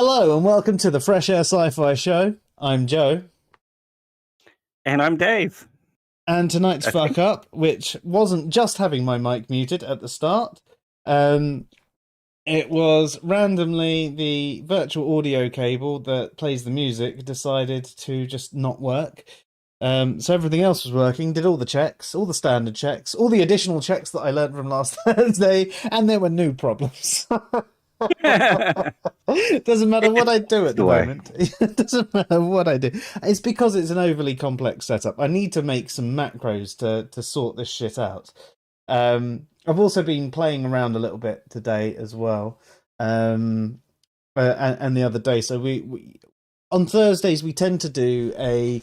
Hello and welcome to the Fresh Air Sci-Fi show. I'm Joe, And I'm Dave. and tonight's I fuck think. up, which wasn't just having my mic muted at the start. Um, it was randomly the virtual audio cable that plays the music decided to just not work. So everything else was working, did all the checks, all the standard checks, all the additional checks that I learned from last Thursday, and there were new problems. It doesn't matter what I do at the The way. moment. It doesn't matter what I do. It's because it's an overly complex setup. I need to make some macros to sort this shit out. I've also been playing around a little bit today as well, and the other day. So we on Thursdays we tend to do a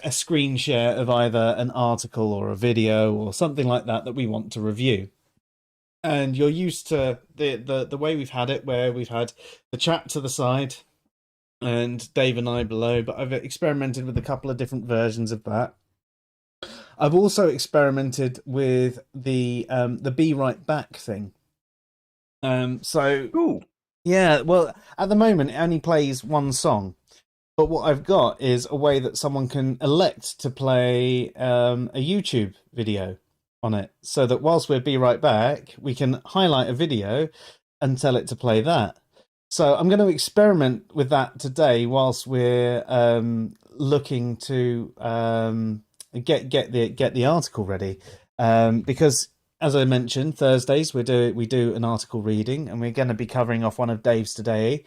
screen share of either an article or a video or something like that we want to review. And you're used to the way we've had it, where we've had the chat to the side and Dave and I below, but I've experimented with a couple of different versions of that. I've also experimented with the be right back thing. So Ooh. yeah, well, at the moment it only plays one song, but what I've got is a way that someone can elect to play a YouTube video on it, so that whilst we're be right back, we can highlight a video and tell it to play that. So I'm going to experiment with that today whilst we're looking to get the article ready, because as I mentioned, Thursdays we do an article reading, and we're going to be covering off one of Dave's today,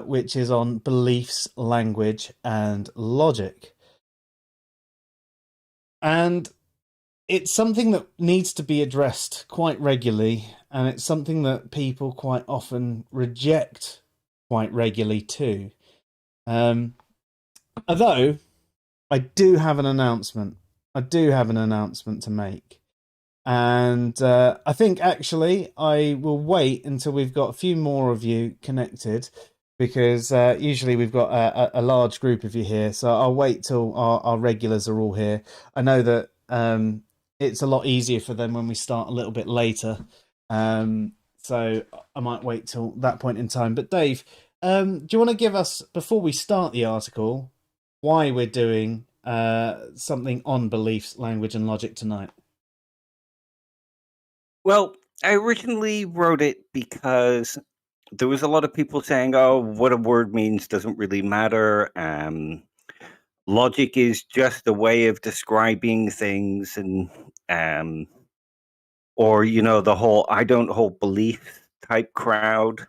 which is on beliefs, language, and logic. And it's something that needs to be addressed quite regularly, and it's something that people quite often reject quite regularly too. Although I do have an announcement. I do have an announcement to make. And I think actually I will wait until we've got a few more of you connected, because usually we've got a large group of you here. So I'll wait till our regulars are all here. I know that it's a lot easier for them when we start a little bit later. So I might wait till that point in time. But Dave, do you want to give us, before we start the article, why we're doing something on beliefs, language, and logic tonight? Well, I originally wrote it because there was a lot of people saying, "Oh, what a word means doesn't really matter. Logic is just a way of describing things," and or the whole "I don't hold belief" type crowd.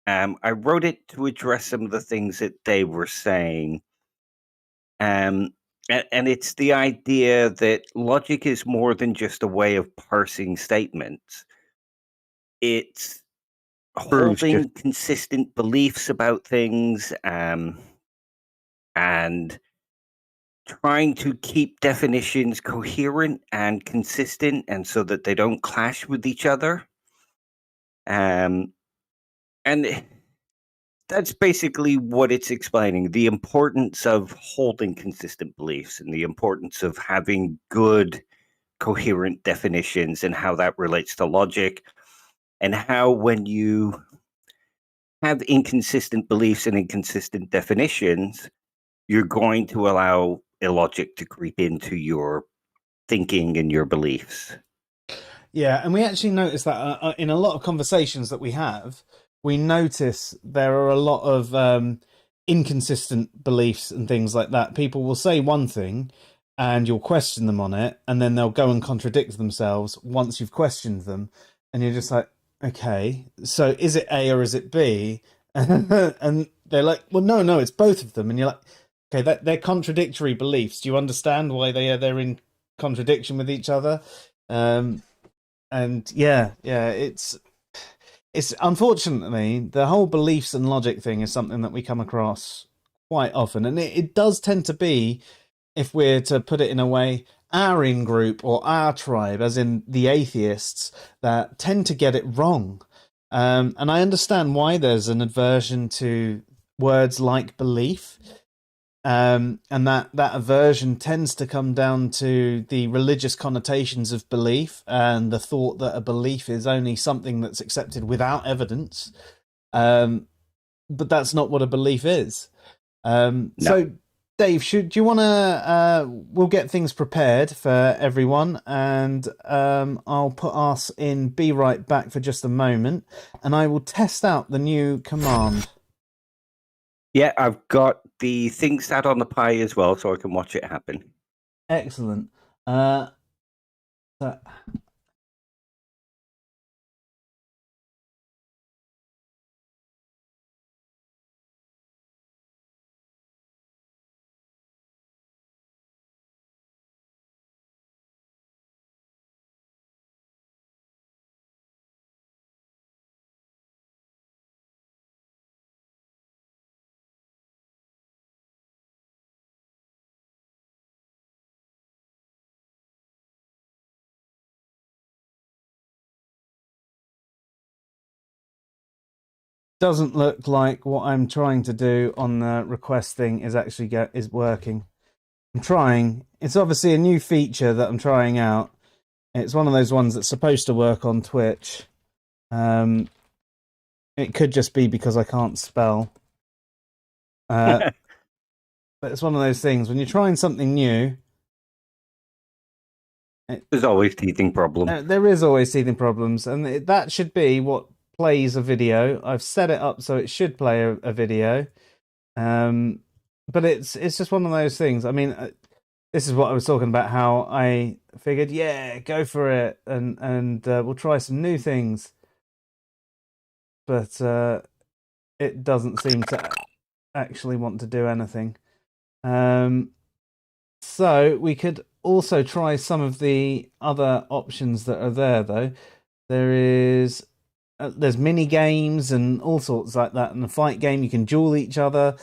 I wrote it to address some of the things that they were saying. Um, and it's the idea that logic is more than just a way of parsing statements. It's Proves just holding consistent beliefs about things, and trying to keep definitions coherent and consistent, and so that they don't clash with each other. Um, and that's basically what it's explaining: the importance of holding consistent beliefs and the importance of having good coherent definitions, and how that relates to logic, and how when you have inconsistent beliefs and inconsistent definitions, you're going to allow illogic to creep into your thinking and your beliefs. Yeah, and we actually notice that in a lot of conversations that we have, we notice there are a lot of inconsistent beliefs and things like that. People will say one thing and you'll question them on it, and then they'll go and contradict themselves once you've questioned them. And you're just like, okay, so is it A or is it B? And they're like, well, no, it's both of them. And you're like, okay, they're contradictory beliefs. Do you understand why they're in contradiction with each other? Um, and yeah, it's unfortunately the whole beliefs and logic thing is something that we come across quite often, and it does tend to be, if we're to put it in a way, our in group or our tribe, as in the atheists, that tend to get it wrong. And I understand why there's an aversion to words like belief, and that aversion tends to come down to the religious connotations of belief and the thought that a belief is only something that's accepted without evidence. Um, but that's not what a belief is. No. So, Dave, do you want to? We'll get things prepared for everyone, and I'll put us in. Be right back for just a moment, and I will test out the new command. Yeah, I've got the thing sat on the Pi as well, so I can watch it happen. Excellent. So doesn't look like what I'm trying to do on the request thing is actually is working. I'm trying. It's obviously a new feature that I'm trying out. It's one of those ones that's supposed to work on Twitch. It could just be because I can't spell. But it's one of those things when you're trying something new. There's always teething problems. There is always teething problems, and that should be what plays a video. I've set it up so it should play a video, but it's just one of those things. I mean, this is what I was talking about. How I figured, yeah, go for it, and we'll try some new things, but it doesn't seem to actually want to do anything. So we could also try some of the other options that are there, though. There's mini games and all sorts like that. In the fight game, you can duel each other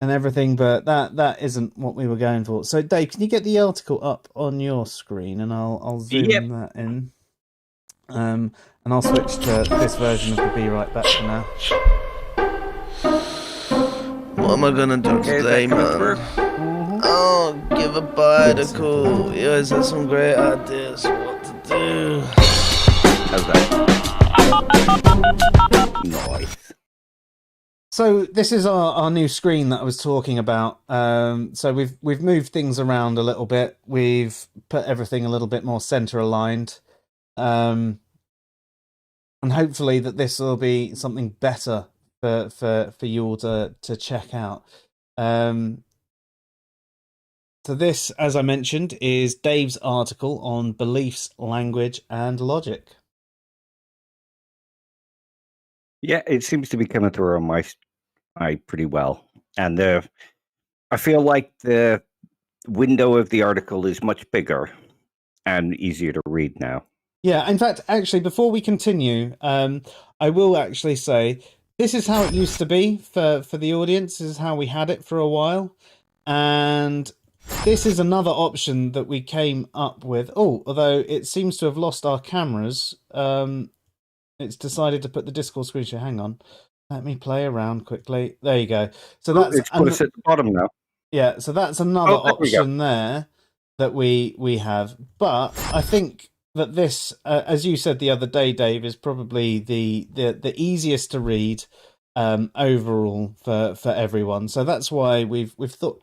and everything, but that isn't what we were going for. So, Dave, can you get the article up on your screen, and I'll zoom that in, and I'll switch to this version of the Be Right Back for now. What am I gonna do today, man? Oh, give a article. You guys have some great ideas what to do. How's that? Nice. So this is our new screen that I was talking about. So we've moved things around a little bit. We've put everything a little bit more center aligned, and hopefully that this will be something better for you all to check out. So this, as I mentioned, is Dave's article on beliefs, language, and logic. Yeah, it seems to be coming through on my pretty well. And I feel like the window of the article is much bigger and easier to read now. Yeah, in fact, actually, before we continue, I will actually say this is how it used to be for the audience. This is how we had it for a while. And this is another option that we came up with. Oh, although it seems to have lost our cameras. It's decided to put the Discord screen share. Hang on. Let me play around quickly. There you go. So that's it's put us at the bottom now. Yeah, so that's another option there that we have. But I think that this, as you said the other day, Dave, is probably the easiest to read overall for everyone. So that's why we've thought,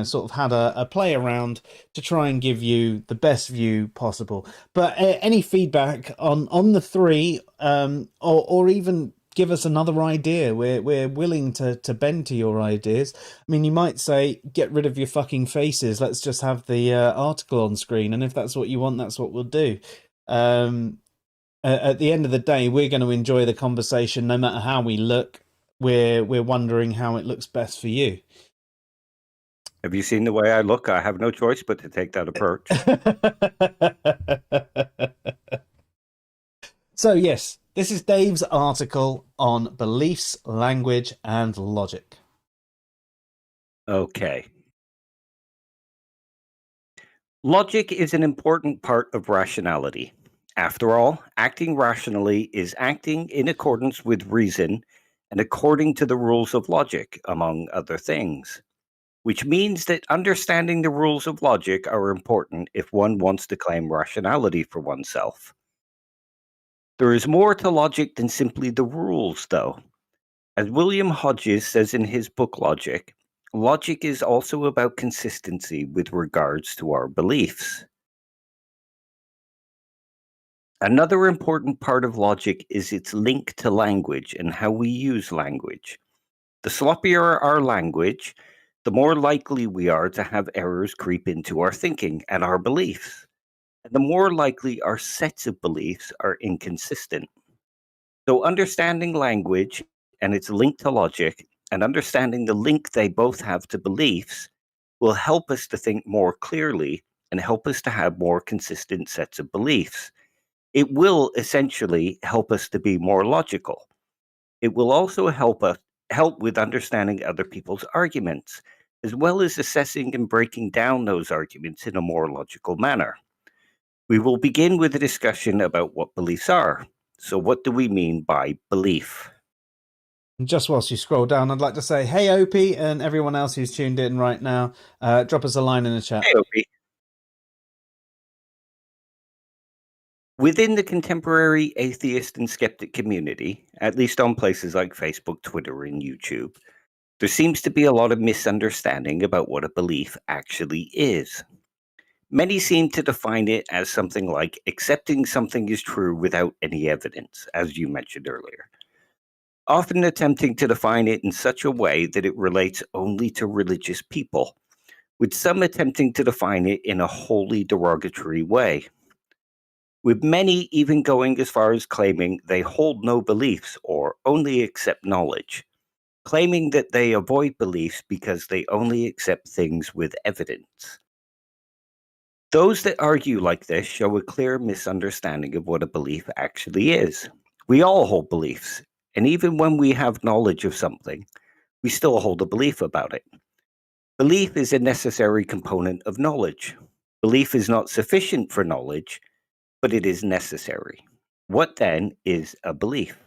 sort of had a play around to try and give you the best view possible. But any feedback on the three, or even give us another idea. We're willing to bend to your ideas. I mean, you might say, get rid of your fucking faces. Let's just have the article on screen. And if that's what you want, that's what we'll do. At the end of the day, we're going to enjoy the conversation no matter how we look. We're wondering how it looks best for you. Have you seen the way I look? I have no choice but to take that approach. So, yes, this is Dave's article on beliefs, language, and logic. Okay. Logic is an important part of rationality. After all, acting rationally is acting in accordance with reason and according to the rules of logic, among other things. Which means that understanding the rules of logic are important if one wants to claim rationality for oneself. There is more to logic than simply the rules, though. As William Hodges says in his book Logic, logic is also about consistency with regards to our beliefs. Another important part of logic is its link to language and how we use language. The sloppier our language, the more likely we are to have errors creep into our thinking and our beliefs, and the more likely our sets of beliefs are inconsistent. So understanding language and its link to logic, and understanding the link they both have to beliefs, will help us to think more clearly and help us to have more consistent sets of beliefs. It will essentially help us to be more logical. It will also help with understanding other people's arguments, as well as assessing and breaking down those arguments in a more logical manner. We will begin with a discussion about what beliefs are. So what do we mean by belief? Just whilst you scroll down, I'd like to say, hey, Opie, and everyone else who's tuned in right now, drop us a line in the chat. Hey, Opie. Within the contemporary atheist and skeptic community, at least on places like Facebook, Twitter, and YouTube, there seems to be a lot of misunderstanding about what a belief actually is. Many seem to define it as something like accepting something is true without any evidence, as you mentioned earlier, often attempting to define it in such a way that it relates only to religious people, with some attempting to define it in a wholly derogatory way, with many even going as far as claiming they hold no beliefs or only accept knowledge, claiming that they avoid beliefs because they only accept things with evidence. Those that argue like this show a clear misunderstanding of what a belief actually is. We all hold beliefs, and even when we have knowledge of something, we still hold a belief about it. Belief is a necessary component of knowledge. Belief is not sufficient for knowledge, but it is necessary. What then is a belief?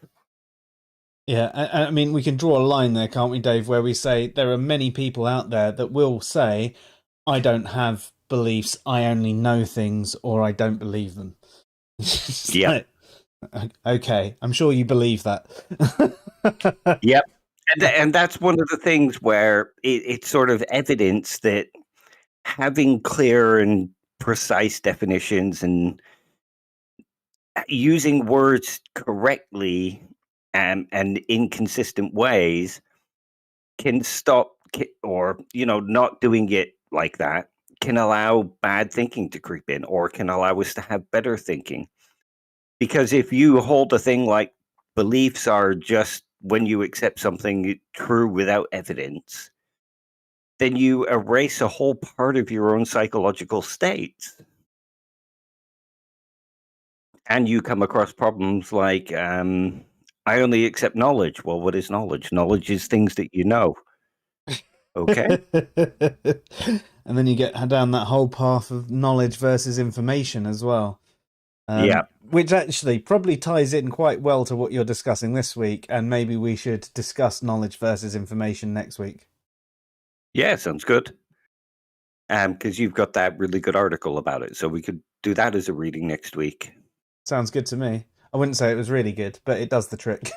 Yeah, I mean, we can draw a line there, can't we, Dave, where we say there are many people out there that will say, I don't have beliefs, I only know things, or I don't believe them. Yeah. Like, okay, I'm sure you believe that. Yep. And that's one of the things where it's sort of evidence that having clear and precise definitions and using words correctly and in consistent ways can stop or not doing it like that can allow bad thinking to creep in or can allow us to have better thinking. Because if you hold a thing like beliefs are just when you accept something true without evidence, then you erase a whole part of your own psychological state. And you come across problems like, I only accept knowledge. Well, what is knowledge? Knowledge is things that you know. Okay. And then you get down that whole path of knowledge versus information as well. Yeah. Which actually probably ties in quite well to what you're discussing this week. And maybe we should discuss knowledge versus information next week. Yeah, sounds good. Because you've got that really good article about it. So we could do that as a reading next week. Sounds good to me. I wouldn't say it was really good, but it does the trick.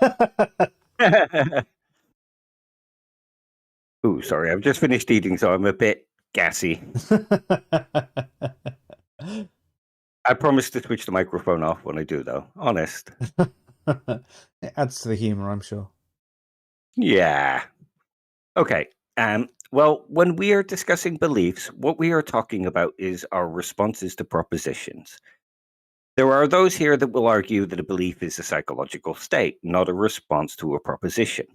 Ooh, sorry. I've just finished eating, so I'm a bit gassy. I promise to switch the microphone off when I do, though. Honest. It adds to the humor, I'm sure. Yeah. Okay. Well, when we are discussing beliefs, what we are talking about is our responses to propositions. There are those here that will argue that a belief is a psychological state, not a response to a proposition.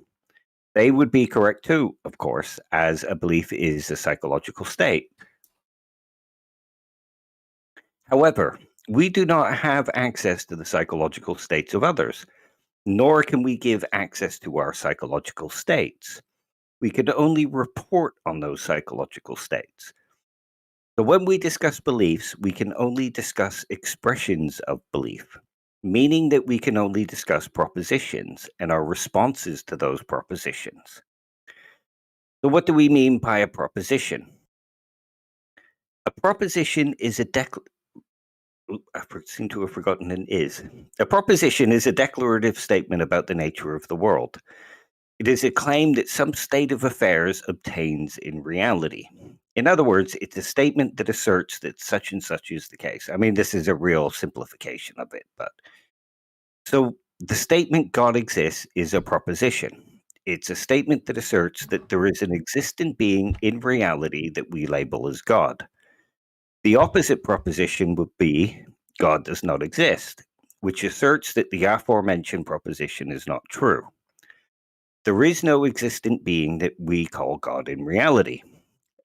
They would be correct too, of course, as a belief is a psychological state. However, we do not have access to the psychological states of others, nor can we give access to our psychological states. We can only report on those psychological states. So when we discuss beliefs, we can only discuss expressions of belief, meaning that we can only discuss propositions and our responses to those propositions. So what do we mean by a proposition? A proposition is a I seem to have forgotten an is. A proposition is a declarative statement about the nature of the world. It is a claim that some state of affairs obtains in reality. In other words, it's a statement that asserts that such and such is the case. I mean, this is a real simplification of it, but so the statement God exists is a proposition. It's a statement that asserts that there is an existent being in reality that we label as God. The opposite proposition would be God does not exist, which asserts that the aforementioned proposition is not true. There is no existent being that we call God in reality.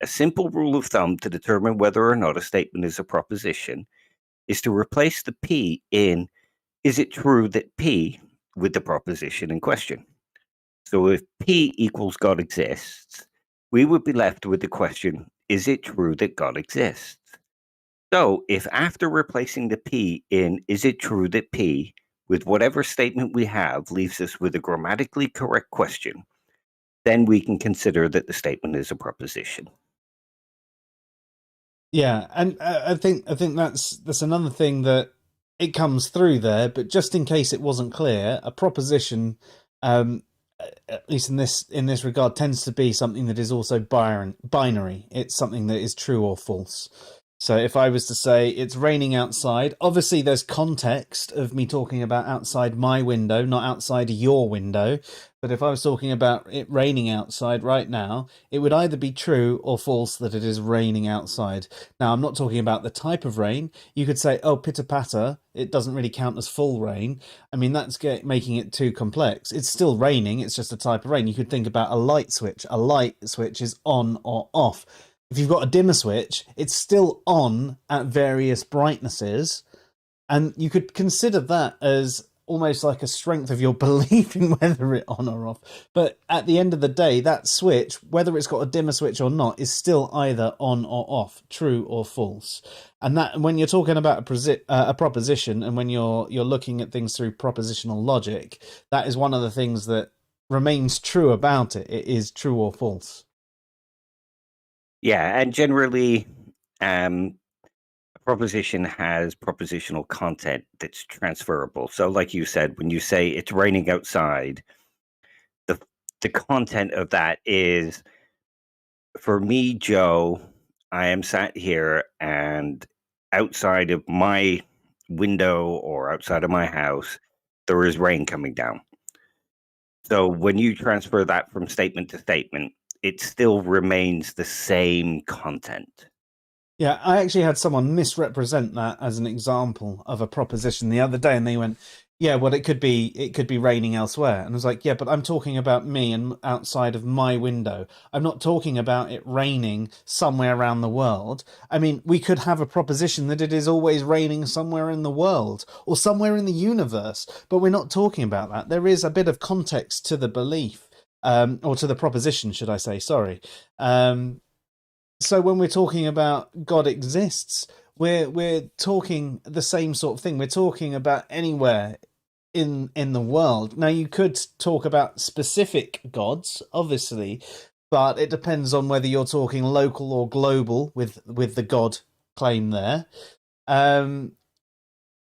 A simple rule of thumb to determine whether or not a statement is a proposition is to replace the P in is it true that P with the proposition in question. So if P equals God exists, we would be left with the question, is it true that God exists? So if after replacing the P in is it true that P with whatever statement we have leaves us with a grammatically correct question, then we can consider that the statement is a proposition. Yeah, and I think that's another thing that it comes through there. But just in case it wasn't clear, a proposition, at least in this regard, tends to be something that is also binary. It's something that is true or false. So if I was to say it's raining outside, obviously there's context of me talking about outside my window, not outside your window. But if I was talking about it raining outside right now, it would either be true or false that it is raining outside. Now, I'm not talking about the type of rain. You could say, oh, pitter-patter, it doesn't really count as full rain. I mean, that's making it too complex. It's still raining, it's just a type of rain. You could think about a light switch. A light switch is on or off. If you've got a dimmer switch, it's still on at various brightnesses. And you could consider that as almost like a strength of your belief in whether it's on or off. But at the end of the day, that switch, whether it's got a dimmer switch or not, is still either on or off, true or false. And that, when you're talking about a proposition, and when you're looking at things through propositional logic, that is one of the things that remains true about it. It is true or false. Yeah, and generally, a proposition has propositional content that's transferable. So like you said, when you say it's raining outside, the content of that is, for me, Joe, I am sat here and outside of my window or outside of my house, there is rain coming down. So when you transfer that from statement to statement, it still remains the same content. Yeah, I actually had someone misrepresent that as an example of a proposition the other day, and they went, yeah, well, it could be raining elsewhere. And I was like, yeah, but I'm talking about me and outside of my window. I'm not talking about it raining somewhere around the world. I mean, we could have a proposition that it is always raining somewhere in the world or somewhere in the universe, but we're not talking about that. There is a bit of context to the belief, or to the proposition, should I say, sorry. So when we're talking about God exists, we're talking the same sort of thing. We're talking about anywhere in the world. Now, you could talk about specific gods, obviously, but it depends on whether you're talking local or global with the God claim there.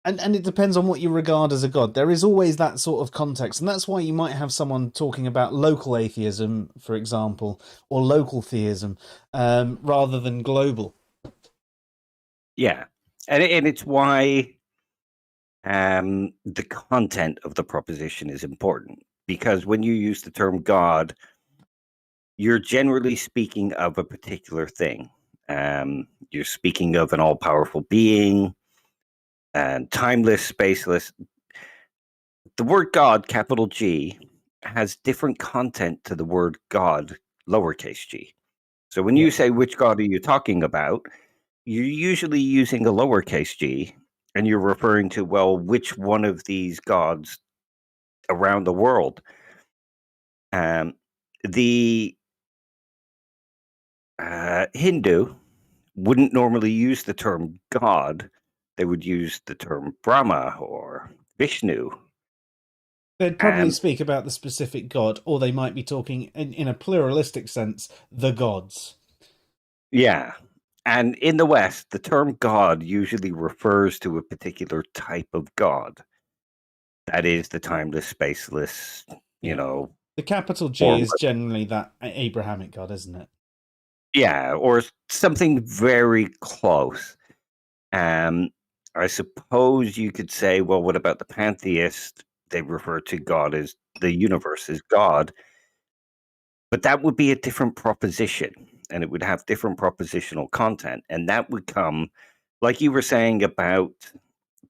And it depends on what you regard as a god. There is always that sort of context. And that's why you might have someone talking about local atheism, for example, or local theism, rather than global. Yeah. And it's why the content of the proposition is important. Because when you use the term God, you're generally speaking of a particular thing. You're speaking of an all-powerful being, and timeless, spaceless. The word God, capital G, has different content to the word God, lowercase g. So when you say which God are you talking about, you're usually using a lowercase g, and you're referring to, well, which one of these gods around the world. The Hindu wouldn't normally use the term God. They would use the term Brahma or Vishnu. They'd probably speak about the specific god, or they might be talking in a pluralistic sense, the gods. Yeah. And in the West, the term God usually refers to a particular type of God. That is the timeless, spaceless, The capital G is generally that Abrahamic God, isn't it? Yeah, or something very close. I suppose you could say, well, what about the pantheist? They refer to God as the universe as God, but that would be a different proposition, and it would have different propositional content, and that would come, like you were saying about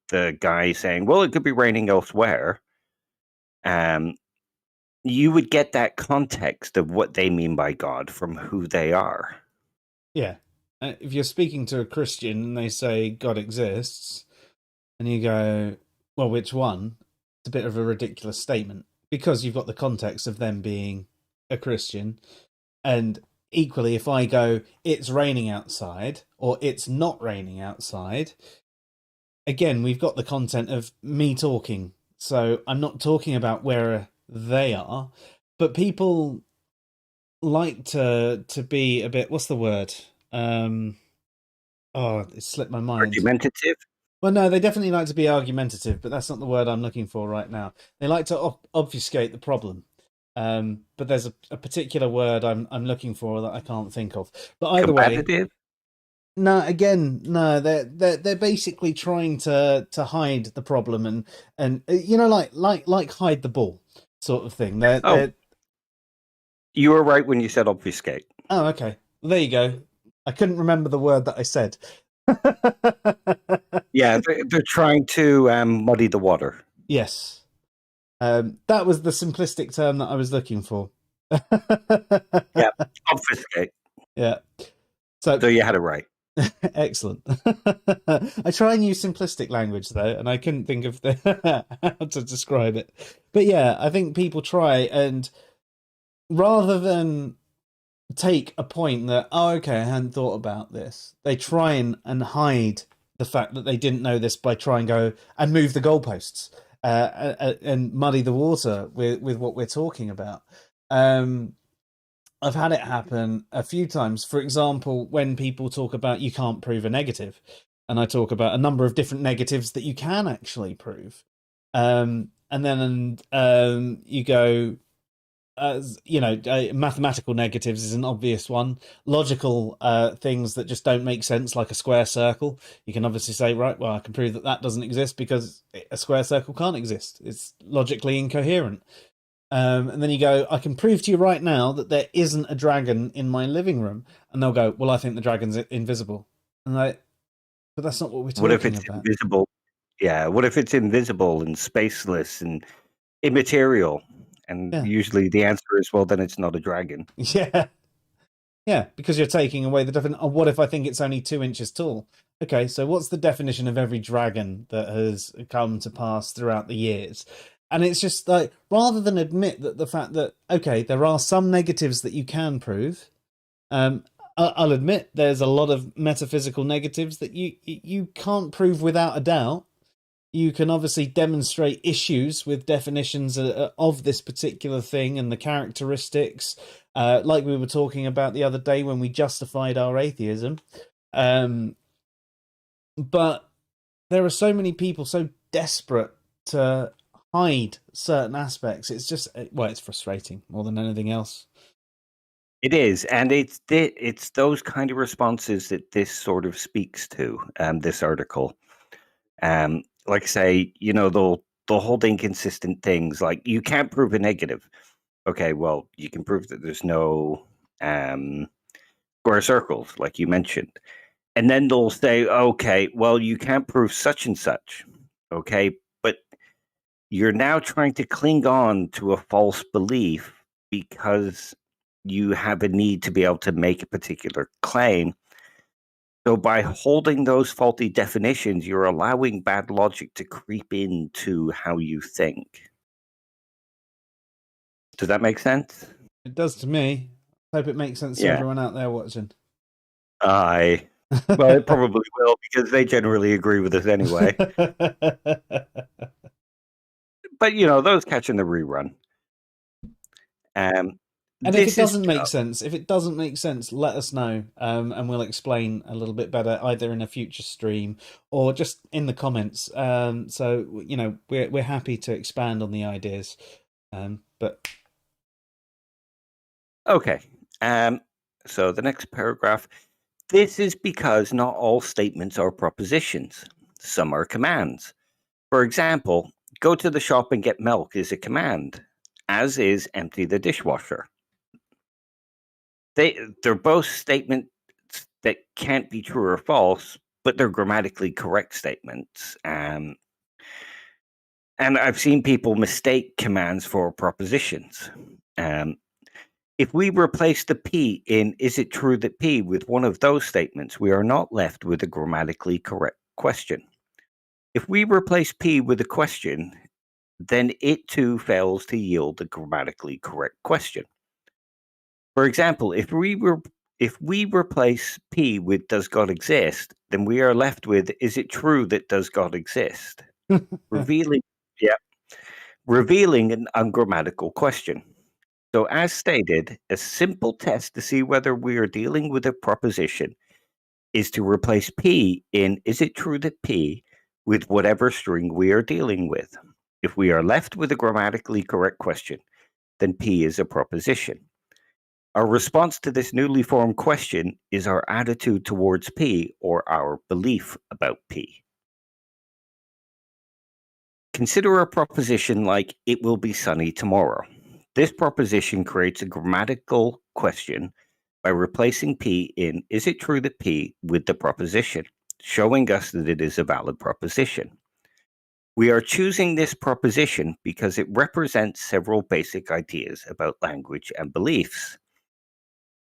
the guy saying, well, it could be raining elsewhere. You would get that context of what they mean by God from who they are. Yeah. If you're speaking to a Christian and they say God exists, and you go, well, which one? It's a bit of a ridiculous statement because you've got the context of them being a Christian. And equally, if I go, it's raining outside or it's not raining outside, again, we've got the content of me talking. So I'm not talking about where they are, but people like to be a bit, what's the word? It slipped my mind. Argumentative? Well, no, they definitely like to be argumentative, but that's not the word I'm looking for right now. They like to obfuscate the problem. But there's a particular word I'm looking for that I can't think of. But either way, no, they're basically trying to hide the problem and you know, like hide the ball sort of thing. You were right when you said obfuscate. Oh, okay. Well, there you go. I couldn't remember the word that I said. Yeah, they're trying to muddy the water. Yes. That was the simplistic term that I was looking for. Yeah, obfuscate. Yeah. So you had it right. Excellent. I try and use simplistic language though, and I couldn't think of how to describe it. But yeah, I think people try, and rather than take a point that, oh, okay, I hadn't thought about this, they try and hide the fact that they didn't know this by trying to go and move the goalposts and muddy the water with what we're talking about. I've had it happen a few times. For example, when people talk about you can't prove a negative, and I talk about a number of different negatives that you can actually prove. And then you go, mathematical negatives is an obvious one. Logical things that just don't make sense, like a square circle. You can obviously say, right, well, I can prove that doesn't exist because a square circle can't exist. It's logically incoherent. And then you go, I can prove to you right now that there isn't a dragon in my living room. And they'll go, well, I think the dragon's invisible. And but that's not what we're talking about. What if it's invisible? Yeah, what if it's invisible and spaceless and immaterial? And usually the answer is, well, then it's not a dragon. Yeah. Yeah, because you're taking away the definition. Oh, what if I think it's only 2 inches tall? Okay, so what's the definition of every dragon that has come to pass throughout the years? And it's just like, rather than admit that the fact that, okay, there are some negatives that you can prove, I'll admit there's a lot of metaphysical negatives that you can't prove without a doubt. You can obviously demonstrate issues with definitions of this particular thing and the characteristics, like we were talking about the other day when we justified our atheism. But there are so many people so desperate to hide certain aspects. It's just, well, it's frustrating more than anything else. It is, and it's those kind of responses that this sort of speaks to. This article, like I say, they'll hold inconsistent things. Like, you can't prove a negative. Okay, well, you can prove that there's no square circles, like you mentioned, and then they'll say, okay, well, you can't prove such and such. Okay, but you're now trying to cling on to a false belief because you have a need to be able to make a particular claim. So by holding those faulty definitions, you're allowing bad logic to creep into how you think. Does that make sense? It does to me. I hope it makes sense to everyone out there watching. Aye. Well, it probably will, because they generally agree with us anyway. But, those catching the rerun. And if it doesn't make sense, let us know, and we'll explain a little bit better, either in a future stream or just in the comments. So we're happy to expand on the ideas. But Okay. So the next paragraph. This is because not all statements are propositions. Some are commands. For example, go to the shop and get milk is a command, as is empty the dishwasher. They're both statements that can't be true or false, but they're grammatically correct statements. And I've seen people mistake commands for propositions. If we replace the P in "is it true that P" with one of those statements, we are not left with a grammatically correct question. If we replace P with a question, then it too fails to yield a grammatically correct question. For example, if we replace P with "does God exist," then we are left with "is it true that does God exist?" revealing an ungrammatical question. So, as stated, a simple test to see whether we are dealing with a proposition is to replace P in "is it true that P" with whatever string we are dealing with. If we are left with a grammatically correct question, then P is a proposition. Our response to this newly formed question is our attitude towards P, or our belief about P. Consider a proposition like "it will be sunny tomorrow." This proposition creates a grammatical question by replacing P in "is it true that P" with the proposition, showing us that it is a valid proposition. We are choosing this proposition because it represents several basic ideas about language and beliefs.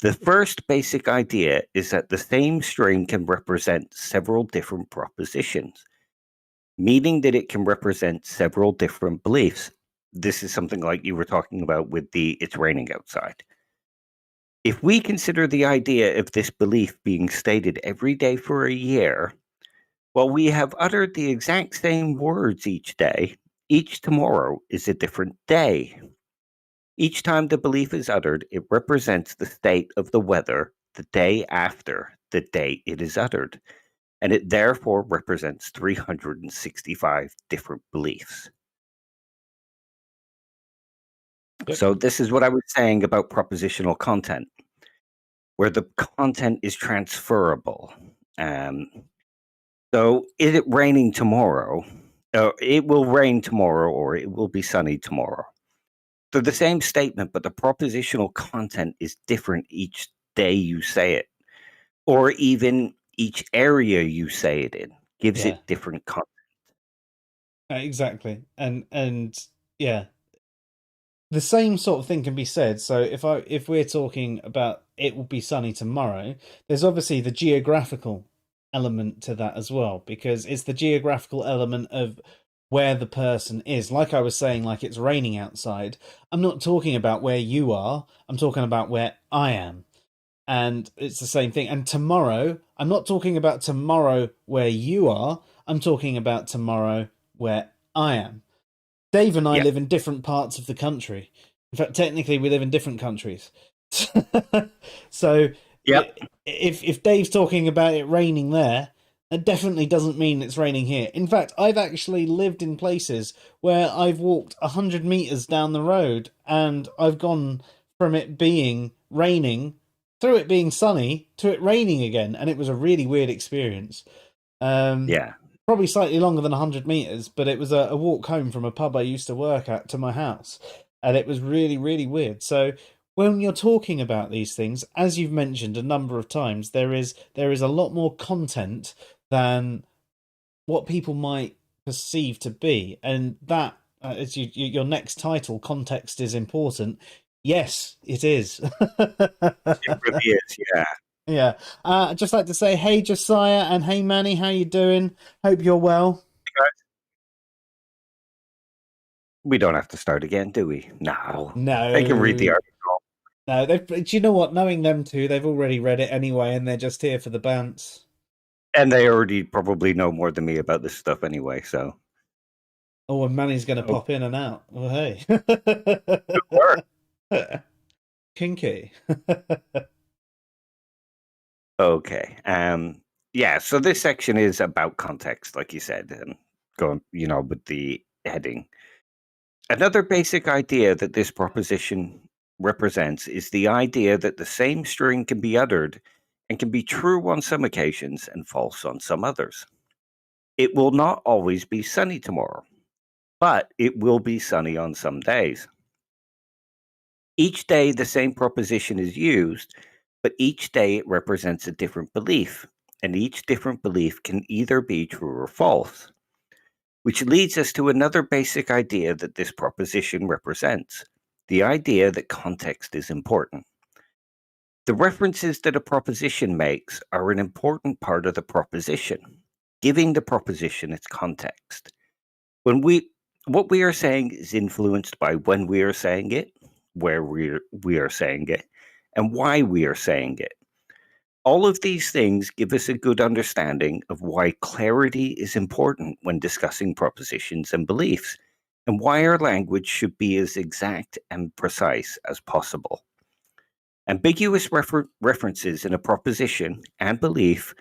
The first basic idea is that the same string can represent several different propositions, meaning that it can represent several different beliefs. This is something like you were talking about with the "it's raining outside." If we consider the idea of this belief being stated every day for a year, well, we have uttered the exact same words each day. Each tomorrow is a different day. Each time the belief is uttered, it represents the state of the weather the day after the day it is uttered, and it therefore represents 365 different beliefs. Yep. So this is what I was saying about propositional content, where the content is transferable. So is it raining tomorrow? It will rain tomorrow, or it will be sunny tomorrow. They're the same statement, but the propositional content is different each day you say it, or even each area you say it in gives it different content. Exactly. And yeah, the same sort of thing can be said. So if we're talking about "it will be sunny tomorrow," there's obviously the geographical element to that as well, because it's the geographical element of where the person is. Like I was saying, like "it's raining outside." I'm not talking about where you are. I'm talking about where I am. And it's the same thing. And tomorrow, I'm not talking about tomorrow where you are. I'm talking about tomorrow where I am. Dave and I live in different parts of the country. In fact, technically, we live in different countries. So, if Dave's talking about it raining there, that definitely doesn't mean it's raining here. In fact, I've actually lived in places where I've walked 100 meters down the road, and I've gone from it being raining through it being sunny to it raining again, and it was a really weird experience. Probably slightly longer than 100 meters, but it was a walk home from a pub I used to work at to my house, and it was really, really weird. So when you're talking about these things, as you've mentioned a number of times, there is a lot more content than what people might perceive to be, and that as your next title, "Context is Important." Yes, it is. It really is, yeah. Yeah. I'd just like to say, hey, Josiah, and hey, Manny, how you doing? Hope you're well. Hey, guys. We don't have to start again, do we? No. They can read the article. No, do you know what? Knowing them two, they've already read it anyway, and they're just here for the bants. And they already probably know more than me about this stuff anyway, so. Oh, and Manny's going to pop in and out. Well, hey. Kinky. Okay. Yeah, so this section is about context, like you said, and going, with the heading. Another basic idea that this proposition represents is the idea that the same string can be uttered and can be true on some occasions and false on some others. It will not always be sunny tomorrow, but it will be sunny on some days. Each day, the same proposition is used, but each day it represents a different belief, and each different belief can either be true or false. Which leads us to another basic idea that this proposition represents, the idea that context is important. The references that a proposition makes are an important part of the proposition, giving the proposition its context. What we are saying is influenced by when we are saying it, where we are saying it, and why we are saying it. All of these things give us a good understanding of why clarity is important when discussing propositions and beliefs, and why our language should be as exact and precise as possible. Ambiguous references in a proposition and belief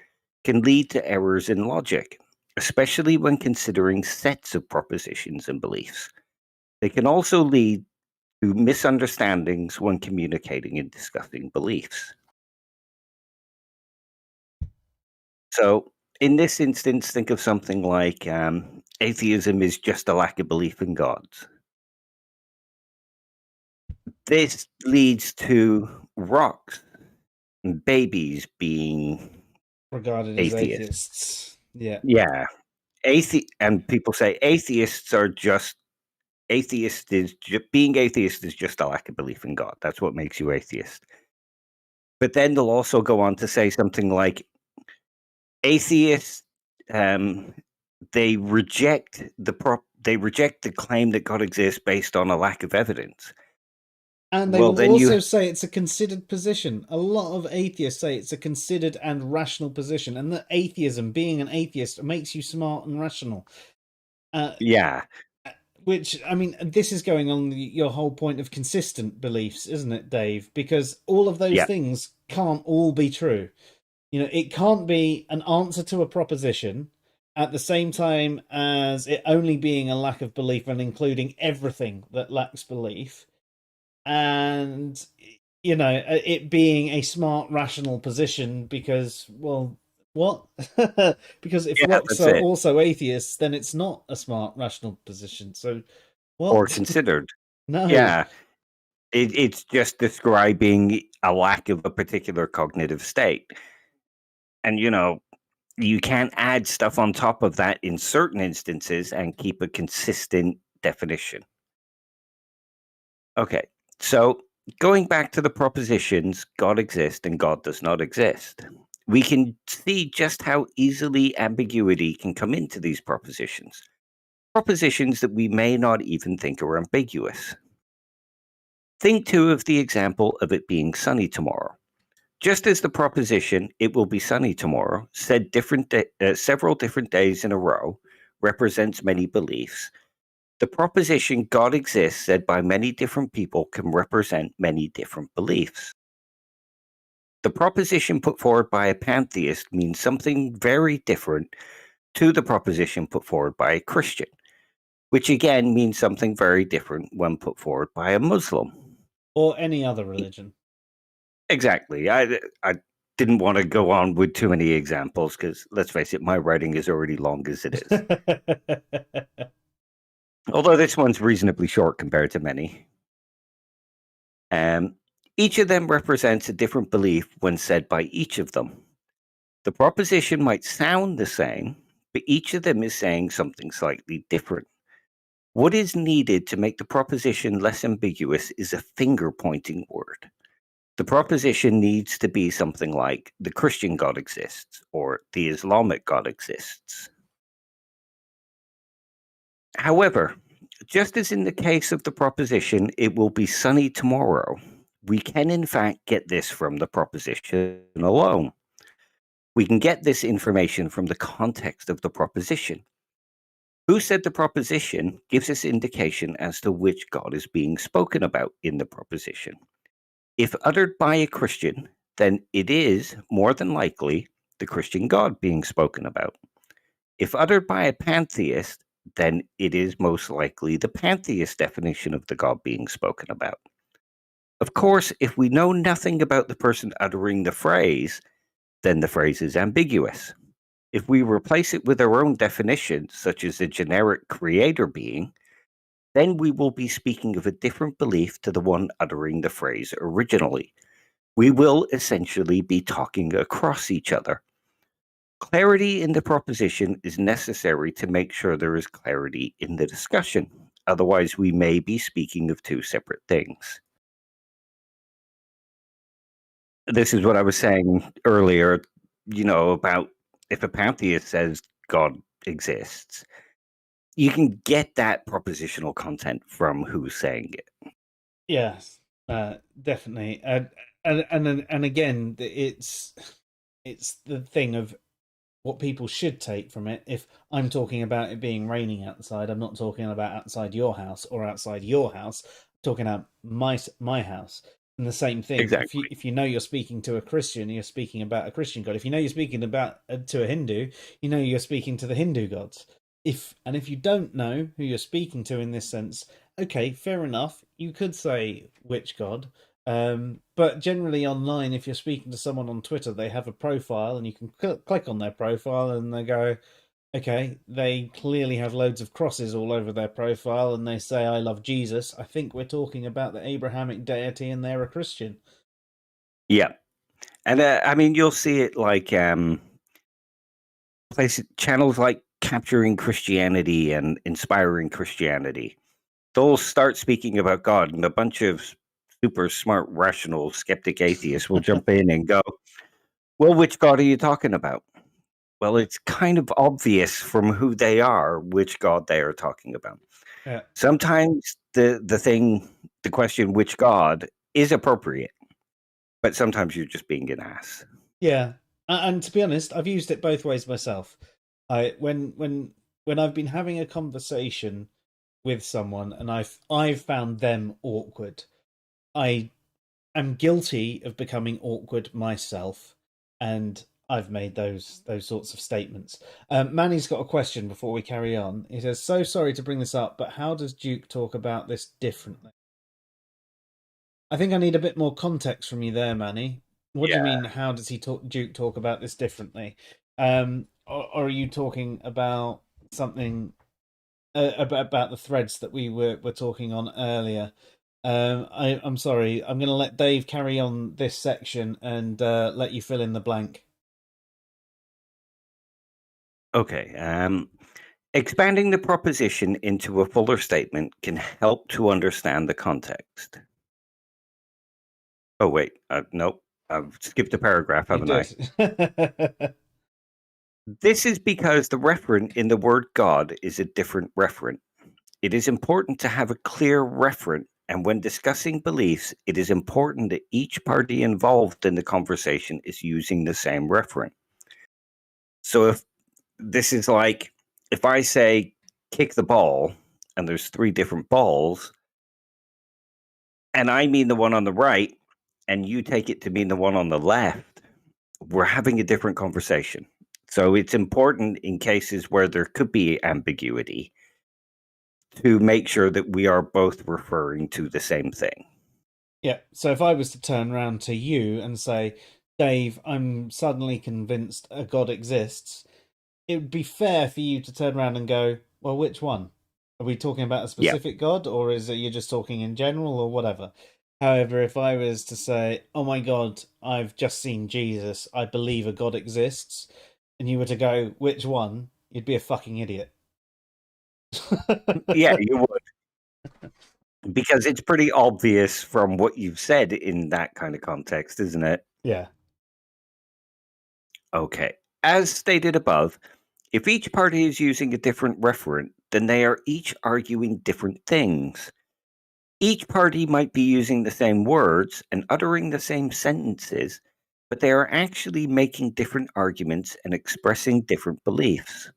can lead to errors in logic, especially when considering sets of propositions and beliefs. They can also lead to misunderstandings when communicating and discussing beliefs. So, in this instance, think of something like atheism is just a lack of belief in gods. This leads to rocks and babies being Regarded as atheists. Yeah. Yeah. And people say being atheist is just a lack of belief in God. That's what makes you atheist. But then they'll also go on to say something like atheists, they reject the claim that God exists based on a lack of evidence. And they will also say it's a considered position. A lot of atheists say it's a considered and rational position, and that atheism, being an atheist, makes you smart and rational. Yeah. Which, I mean, this is going on your whole point of consistent beliefs, isn't it, Dave? Because all of those things can't all be true. You know, it can't be an answer to a proposition at the same time as it only being a lack of belief and including everything that lacks belief. And, you know, it being a smart, rational position because, well, what? Because if rocks are also atheists, then it's not a smart, rational position. So, what? Or considered. No. Yeah. It's just describing a lack of a particular cognitive state. And, you know, you can't add stuff on top of that in certain instances and keep a consistent definition. Okay, so going back to the propositions, God exists and God does not exist, we can see just how easily ambiguity can come into these propositions. Propositions that we may not even think are ambiguous. Think too of the example of it being sunny tomorrow. Just as the proposition, it will be sunny tomorrow, said several different days in a row, represents many beliefs, the proposition God exists said by many different people can represent many different beliefs. The proposition put forward by a pantheist means something very different to the proposition put forward by a Christian, which again means something very different when put forward by a Muslim. Or any other religion. Exactly. I didn't want to go on with too many examples because, let's face it, my writing is already long as it is. Although this one's reasonably short compared to many. Each of them represents a different belief when said by each of them. The proposition might sound the same, but each of them is saying something slightly different. What is needed to make the proposition less ambiguous is a finger-pointing word. The proposition needs to be something like, the Christian God exists, or the Islamic God exists. However, just as in the case of the proposition, it will be sunny tomorrow, we can in fact get this from the proposition alone. We can get this information from the context of the proposition. Who said the proposition gives us indication as to which God is being spoken about in the proposition. If uttered by a Christian, then it is, more than likely, the Christian God being spoken about. If uttered by a pantheist, then it is most likely the pantheist definition of the God being spoken about. Of course, if we know nothing about the person uttering the phrase, then the phrase is ambiguous. If we replace it with our own definition, such as a generic creator being, then we will be speaking of a different belief to the one uttering the phrase originally. We will essentially be talking across each other. Clarity in the proposition is necessary to make sure there is clarity in the discussion. Otherwise, we may be speaking of two separate things. This is what I was saying earlier, about if a pantheist says God exists, you can get that propositional content from who's saying it. Yes, definitely. And again, it's the thing of what people should take from it. If I'm talking about it being raining outside, I'm not talking about outside your house or outside your house. I'm talking about my house. And the same thing. Exactly. If you know you're speaking to a Christian, you're speaking about a Christian God. If you know you're speaking about to a Hindu, you know you're speaking to the Hindu gods. If you don't know who you're speaking to in this sense, okay, fair enough. You could say which god. But generally online, if you're speaking to someone on Twitter, they have a profile and you can click on their profile and they go, okay, they clearly have loads of crosses all over their profile and they say, I love Jesus. I think we're talking about the Abrahamic deity and they're a Christian. Yeah. And I mean, you'll see it like channels like Capturing Christianity and Inspiring Christianity. They'll start speaking about God, and a bunch of super smart, rational, skeptic atheists will jump in and go, well, which God are you talking about? Well, it's kind of obvious from who they are which God they are talking about. Yeah. Sometimes the question, which God, is appropriate, but sometimes you're just being an ass. Yeah. And to be honest, I've used it both ways myself. When I've been having a conversation with someone and I've found them awkward, I am guilty of becoming awkward myself, and I've made those sorts of statements. Manny's got a question before we carry on. He says, so sorry to bring this up, but how does Duke talk about this differently? I think I need a bit more context from you there, Manny. What do you mean, how does Duke talk about this differently? Or are you talking about something about the threads that we were talking on earlier? I'm sorry. I'm going to let Dave carry on this section and let you fill in the blank. Okay. Expanding the proposition into a fuller statement can help to understand the context. Oh, wait. Nope. I've skipped a paragraph, haven't I? This is because the referent in the word God is a different referent. It is important to have a clear referent, and when discussing beliefs, it is important that each party involved in the conversation is using the same referent. So if this is like, if I say kick the ball, and there's 3 different balls, and I mean the one on the right, and you take it to mean the one on the left, we're having a different conversation. So it's important in cases where there could be ambiguity to make sure that we are both referring to the same thing. Yeah. So if I was to turn around to you and say, Dave, I'm suddenly convinced a God exists, it would be fair for you to turn around and go, well, which one? Are we talking about a specific God, or is it you're just talking in general, or whatever? However, if I was to say, oh my God, I've just seen Jesus, I believe a God exists, and you were to go, which one? You'd be a fucking idiot. Yeah, you would. Because it's pretty obvious from what you've said in that kind of context, isn't it? Yeah. Okay. As stated above, if each party is using a different referent, then they are each arguing different things. Each party might be using the same words and uttering the same sentences, but they are actually making different arguments and expressing different beliefs.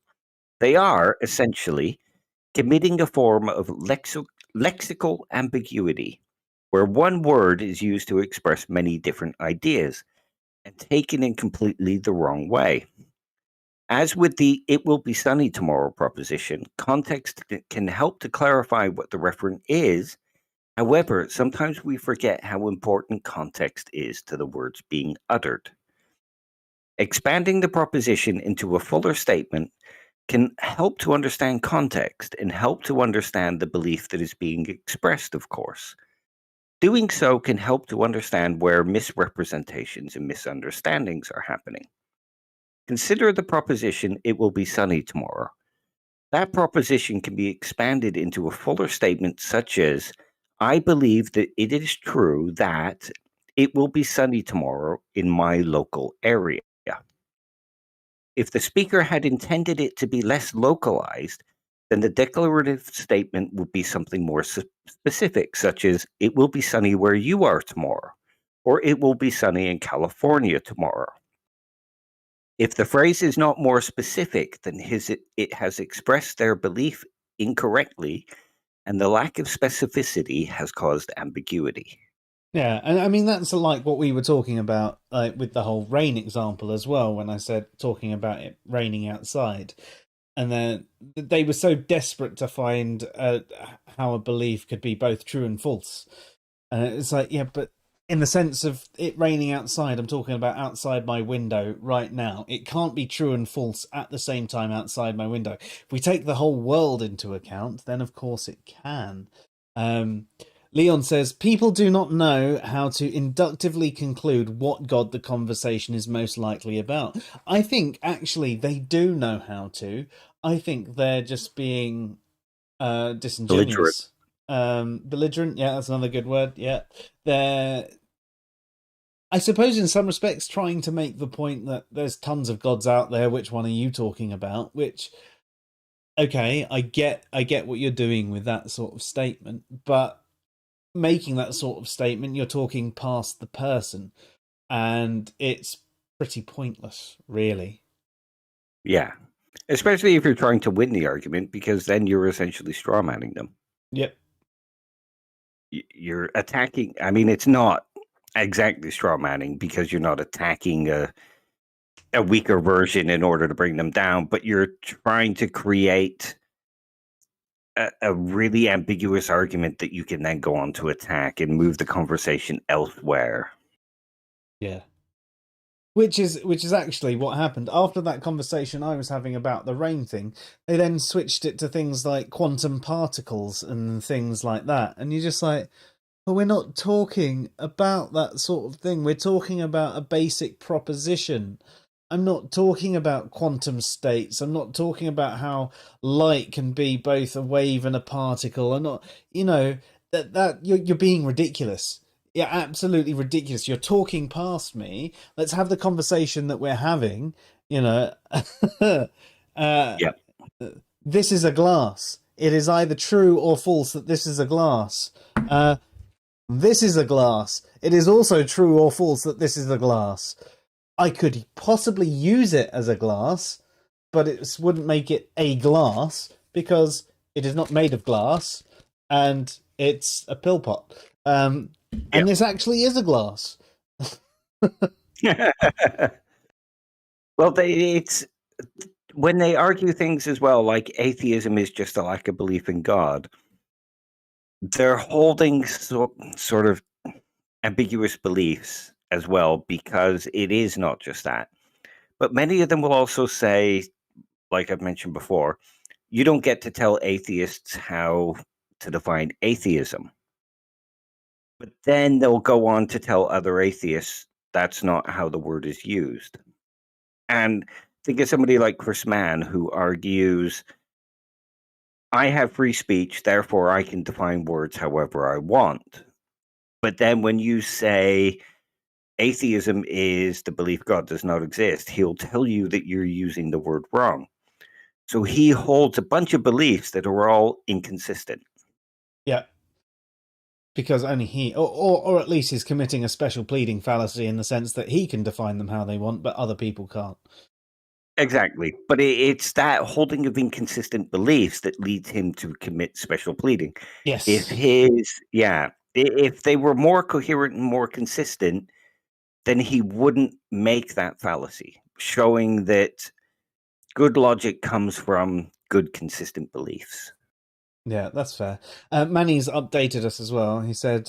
They are, essentially, committing a form of lexical ambiguity, where one word is used to express many different ideas and taken in completely the wrong way. As with the "it will be sunny tomorrow" proposition, context can help to clarify what the referent is However, sometimes we forget how important context is to the words being uttered. Expanding the proposition into a fuller statement can help to understand context and help to understand the belief that is being expressed, of course. Doing so can help to understand where misrepresentations and misunderstandings are happening. Consider the proposition, "It will be sunny tomorrow." That proposition can be expanded into a fuller statement such as, "I believe that it is true that it will be sunny tomorrow in my local area." If the speaker had intended it to be less localized, then the declarative statement would be something more specific, such as, "It will be sunny where you are tomorrow," or "It will be sunny in California tomorrow." If the phrase is not more specific, then it has expressed their belief incorrectly, and the lack of specificity has caused ambiguity. Yeah, and I mean that's like what we were talking about with the whole rain example as well, when I said talking about it raining outside. And then they were so desperate to find how a belief could be both true and false. And it's like, yeah, but in the sense of it raining outside, I'm talking about outside my window right now. It can't be true and false at the same time outside my window. If we take the whole world into account, then of course it can. Leon says, people do not know how to inductively conclude what God the conversation is most likely about. I think actually they do know how to. I think they're just being disingenuous. Belligerent, yeah, that's another good word. Yeah. They're, I suppose in some respects, trying to make the point that there's tons of gods out there, which one are you talking about? Which, okay, I get what you're doing with that sort of statement, but making that sort of statement, you're talking past the person, and it's pretty pointless, really. Yeah, especially if you're trying to win the argument, because then you're essentially strawmanning them. Yep. You're attacking. I mean, it's not exactly strawmanning because you're not attacking a weaker version in order to bring them down, but you're trying to create a really ambiguous argument that you can then go on to attack and move the conversation elsewhere. Yeah. Which is actually what happened after that conversation I was having about the rain thing. They then switched it to things like quantum particles and things like that. And you're just like, well, we're not talking about that sort of thing. We're talking about a basic proposition. I'm not talking about quantum states. I'm not talking about how light can be both a wave and a particle. I'm not, that you're being ridiculous. Yeah, absolutely ridiculous. You're talking past me. Let's have the conversation that we're having. Yep. This is a glass. It is either true or false that this is a glass. This is a glass. It is also true or false that this is a glass. I could possibly use it as a glass, but it wouldn't make it a glass because it is not made of glass and it's a pill pot. And this actually is a glass. Well, it's when they argue things as well, like atheism is just a lack of belief in God. They're holding sort of ambiguous beliefs as well, because it is not just that. But many of them will also say, like I've mentioned before, you don't get to tell atheists how to define atheism. But then they'll go on to tell other atheists that's not how the word is used. And think of somebody like Chris Mann, who argues, I have free speech, therefore I can define words however I want. But then when you say atheism is the belief God does not exist, he'll tell you that you're using the word wrong. So he holds a bunch of beliefs that are all inconsistent. Yeah. Because only he, or at least he's committing a special pleading fallacy in the sense that he can define them how they want, but other people can't. Exactly. But it's that holding of inconsistent beliefs that leads him to commit special pleading. Yes. If they were more coherent and more consistent, then he wouldn't make that fallacy, showing that good logic comes from good, consistent beliefs. Yeah, that's fair. Manny's updated us as well. He said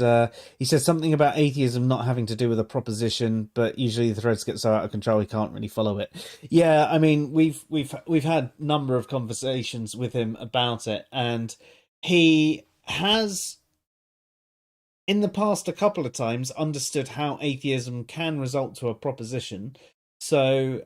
something about atheism not having to do with a proposition, but usually the threads get so out of control he can't really follow it. Yeah, I mean we've had a number of conversations with him about it, and he has in the past a couple of times understood how atheism can result to a proposition. So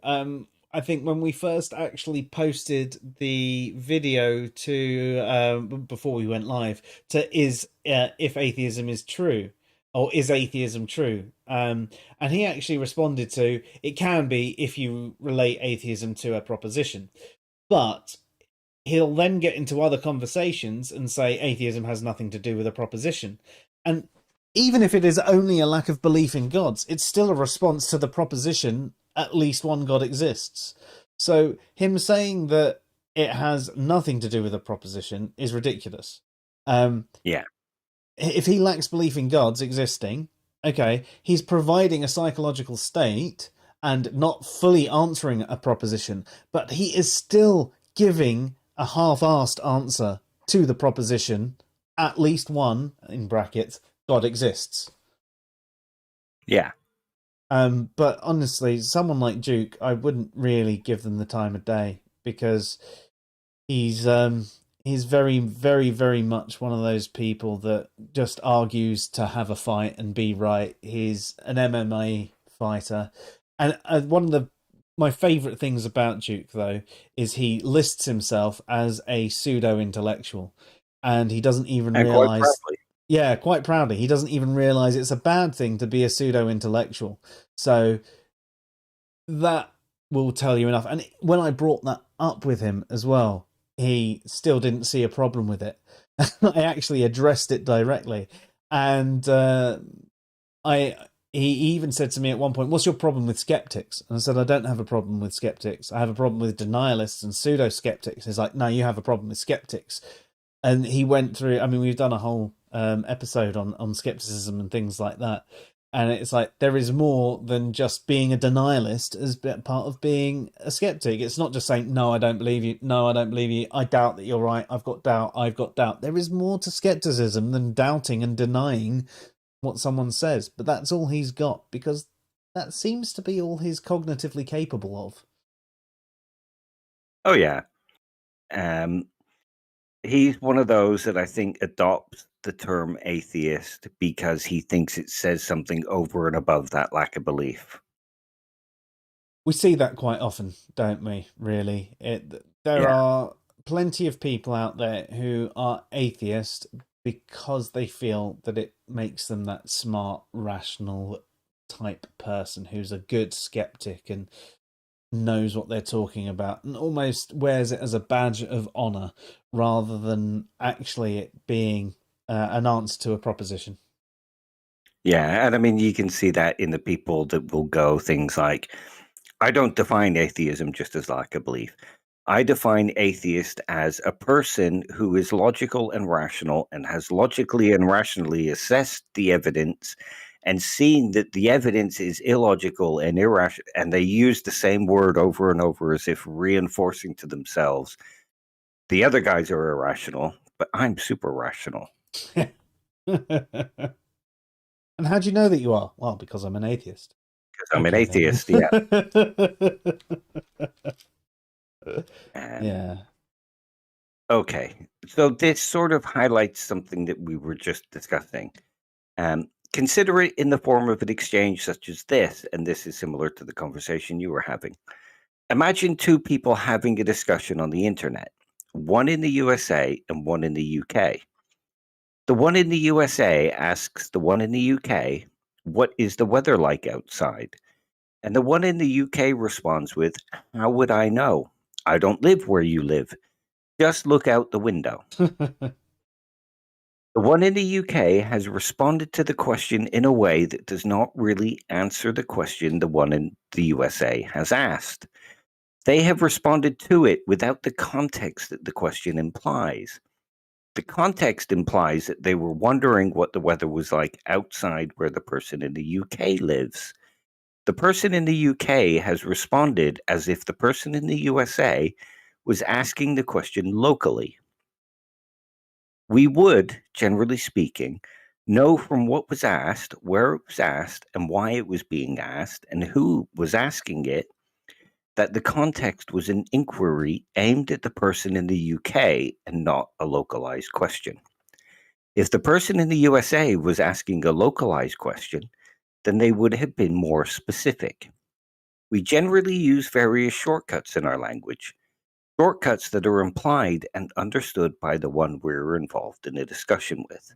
I think when we first actually posted the video to before we went live to if atheism is true, or is atheism true, and he actually responded to it can be if you relate atheism to a proposition, but he'll then get into other conversations and say atheism has nothing to do with a proposition. And even if it is only a lack of belief in gods, it's still a response to the proposition at least one God exists. So him saying that it has nothing to do with a proposition is ridiculous. Yeah. If he lacks belief in gods existing, okay, he's providing a psychological state and not fully answering a proposition, but he is still giving a half-assed answer to the proposition, at least one, in brackets, God exists. Yeah. But honestly, someone like Duke, I wouldn't really give them the time of day, because he's very, very, very much one of those people that just argues to have a fight and be right. He's an MMA fighter. And one of my favourite things about Duke, though, is he lists himself as a pseudo-intellectual. And he doesn't even realise... Yeah, quite proudly. He doesn't even realise it's a bad thing to be a pseudo-intellectual. So that will tell you enough. And when I brought that up with him as well, he still didn't see a problem with it. I actually addressed it directly. And he even said to me at one point, what's your problem with skeptics? And I said, I don't have a problem with skeptics. I have a problem with denialists and pseudo-skeptics. He's like, no, you have a problem with skeptics. And he went through, I mean, we've done a whole episode on skepticism and things like that. And it's like, there is more than just being a denialist as part of being a skeptic. It's not just saying, no, I don't believe you. No, I don't believe you. I doubt that you're right. I've got doubt. I've got doubt. There is more to skepticism than doubting and denying what someone says. But that's all he's got, because that seems to be all he's cognitively capable of. Oh, yeah. He's one of those that I think adopts the term atheist because he thinks it says something over and above that lack of belief. We see that quite often, don't we, really? There are plenty of people out there who are atheist because they feel that it makes them that smart, rational type person who's a good skeptic and knows what they're talking about, and almost wears it as a badge of honor rather than actually it being an answer to a proposition. Yeah, and I mean, you can see that in the people that will go things like, I don't define atheism just as lack of belief. I define atheist as a person who is logical and rational and has logically and rationally assessed the evidence and seen that the evidence is illogical and irrational, and they use the same word over and over as if reinforcing to themselves, the other guys are irrational, but I'm super rational. And how do you know that you are? Well, because I'm an atheist. Because I'm an atheist, yeah. Yeah. Okay, so this sort of highlights something that we were just discussing. Consider it in the form of an exchange such as this, and this is similar to the conversation you were having. Imagine two people having a discussion on the internet, one in the USA and one in the UK. The one in the USA asks the one in the UK, what is the weather like outside? And the one in the UK responds with, how would I know? I don't live where you live. Just look out the window. The one in the UK has responded to the question in a way that does not really answer the question the one in the USA has asked. They have responded to it without the context that the question implies. The context implies that they were wondering what the weather was like outside where the person in the UK lives. The person in the UK has responded as if the person in the USA was asking the question locally. We would, generally speaking, know from what was asked, where it was asked, and why it was being asked, and who was asking it, that the context was an inquiry aimed at the person in the UK and not a localized question. If the person in the USA was asking a localized question, then they would have been more specific. We generally use various shortcuts in our language, shortcuts that are implied and understood by the one we're involved in a discussion with.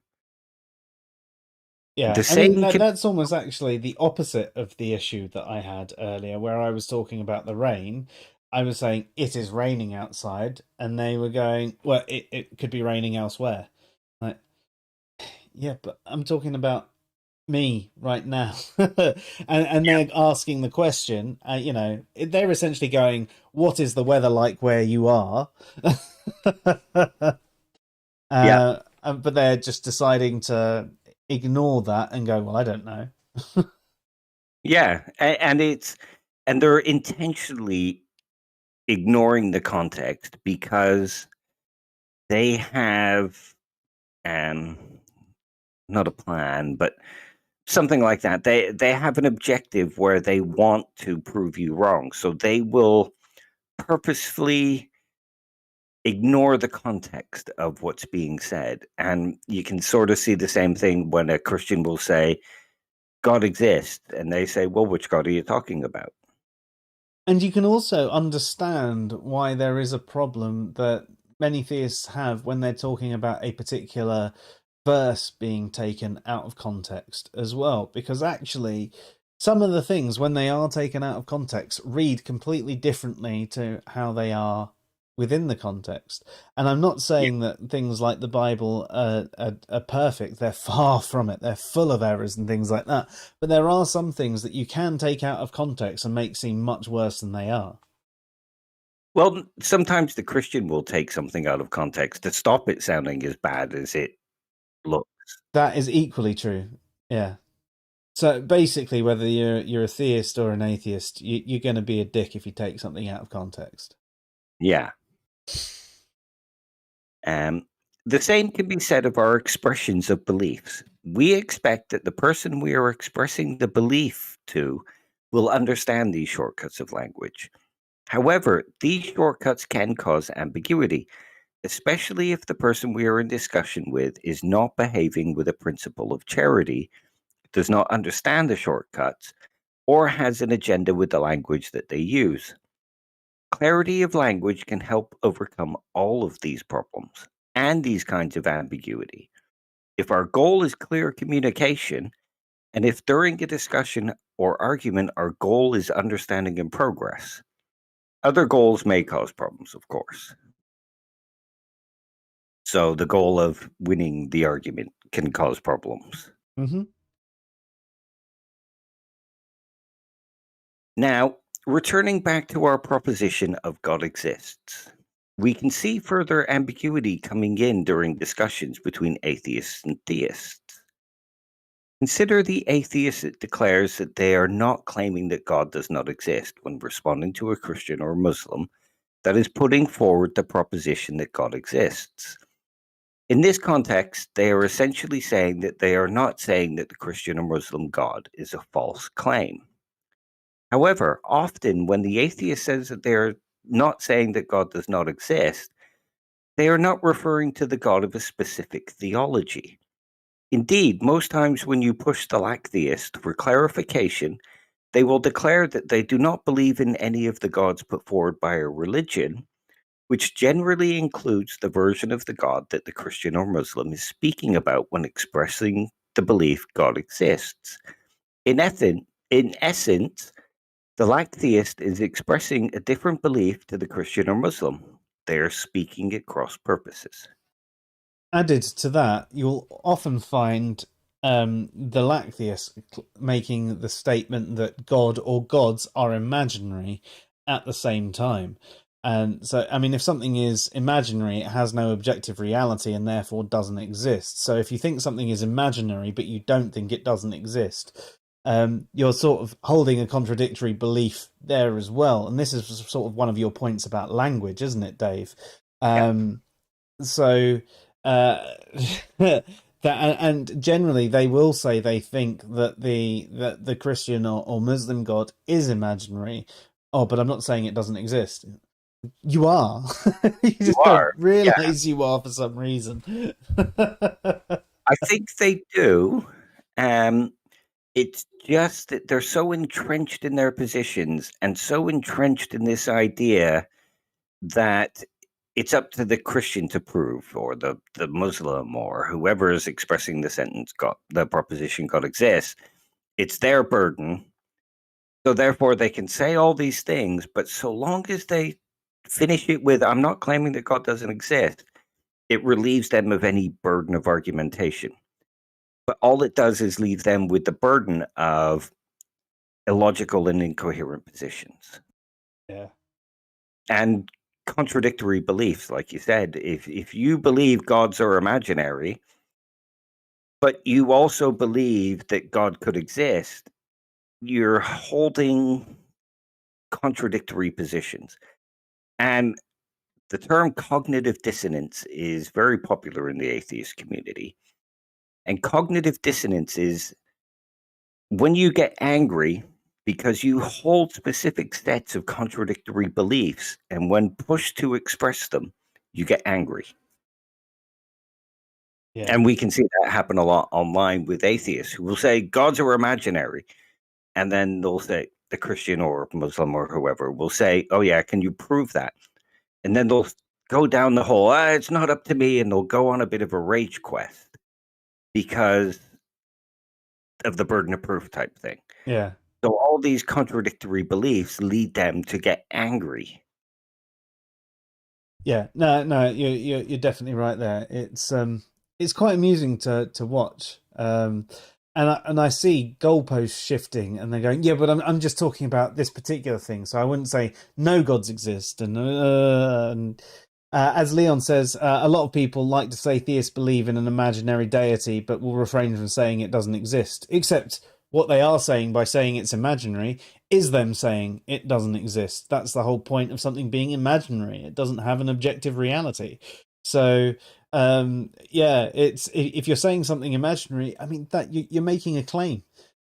Yeah, The I mean, same can, that's almost actually the opposite of the issue that I had earlier, where I was talking about the rain. I was saying, it is raining outside, and they were going, well, it could be raining elsewhere. Like, yeah, but I'm talking about me right now. And they're asking the question, they're essentially going, what is the weather like where you are? yeah, But they're just deciding to ignore that and go, well, I don't know. yeah, and they're intentionally ignoring the context because they have um not a plan, but something like that. They have an objective where they want to prove you wrong, so they will purposefully ignore the context of what's being said. And you can sort of see the same thing when a Christian will say God exists, and they say, well, which God are you talking about? And you can also understand why there is a problem that many theists have when they're talking about a particular verse being taken out of context as well. Because actually, some of the things, when they are taken out of context, read completely differently to how they are within the context. And I'm not saying that things like the Bible are perfect. They're far from it. They're full of errors and things like that. But there are some things that you can take out of context and make seem much worse than they are. Well, sometimes the Christian will take something out of context to stop it sounding as bad as it looks. That is equally true. Yeah. So basically, whether you're a theist or an atheist, you're going to be a dick if you take something out of context. Yeah. The same can be said of our expressions of beliefs. We expect that the person we are expressing the belief to will understand these shortcuts of language. However, these shortcuts can cause ambiguity, especially if the person we are in discussion with is not behaving with a principle of charity, does not understand the shortcuts, or has an agenda with the language that they use. Clarity of language can help overcome all of these problems and these kinds of ambiguity. If our goal is clear communication, and if during a discussion or argument our goal is understanding and progress, other goals may cause problems, of course. So the goal of winning the argument can cause problems. Mm-hmm. Now, returning back to our proposition of God exists, we can see further ambiguity coming in during discussions between atheists and theists. Consider the atheist that declares that they are not claiming that God does not exist when responding to a Christian or Muslim that is putting forward the proposition that God exists. In this context, they are essentially saying that they are not saying that the Christian or Muslim God is a false claim. However, often when the atheist says that they are not saying that God does not exist, they are not referring to the God of a specific theology. Indeed, most times when you push the lacktheist for clarification, they will declare that they do not believe in any of the gods put forward by a religion, which generally includes the version of the God that the Christian or Muslim is speaking about when expressing the belief God exists. In essence, the lacktheist is expressing a different belief to the Christian or Muslim. They are speaking at cross purposes. Added to that, you'll often find the lacktheist making the statement that God or gods are imaginary at the same time. And so, I mean, if something is imaginary, it has no objective reality and therefore doesn't exist. So if you think something is imaginary, but you don't think it doesn't exist, you're sort of holding a contradictory belief there as well. And this is sort of one of your points about language, isn't it, Dave? Yeah. So that and generally they will say they think that the Christian or Muslim God is imaginary. Oh, but I'm not saying it doesn't exist. You are. You just don't are. Yeah. realize you are for some reason. I think they do. It's just that they're so entrenched in their positions and so entrenched in this idea that it's up to the Christian to prove, or the Muslim, or whoever is expressing the proposition God exists. It's their burden. So therefore they can say all these things, but so long as they finish it with, I'm not claiming that God doesn't exist, it relieves them of any burden of argumentation. But all it does is leave them with the burden of illogical and incoherent positions. Yeah. And contradictory beliefs, like you said. If you believe gods are imaginary, but you also believe that God could exist, you're holding contradictory positions. And the term cognitive dissonance is very popular in the atheist community. And cognitive dissonance is when you get angry because you hold specific sets of contradictory beliefs, and when pushed to express them, you get angry. Yeah. And we can see that happen a lot online with atheists who will say gods are imaginary. And then they'll say, the Christian or Muslim or whoever will say, oh, yeah, can you prove that? And then they'll go down the whole, it's not up to me. And they'll go on a bit of a rage quest because of the burden of proof type thing. Yeah. So all these contradictory beliefs lead them to get angry. Yeah, no, you're definitely right there. It's quite amusing to watch, and I see goalposts shifting, and they're going, yeah, but I'm just talking about this particular thing, so I wouldn't say no gods exist. And as Leon says, a lot of people like to say theists believe in an imaginary deity, but will refrain from saying it doesn't exist. Except what they are saying by saying it's imaginary is them saying it doesn't exist. That's the whole point of something being imaginary. It doesn't have an objective reality. So yeah, it's if you're saying something imaginary, I mean that you're making a claim,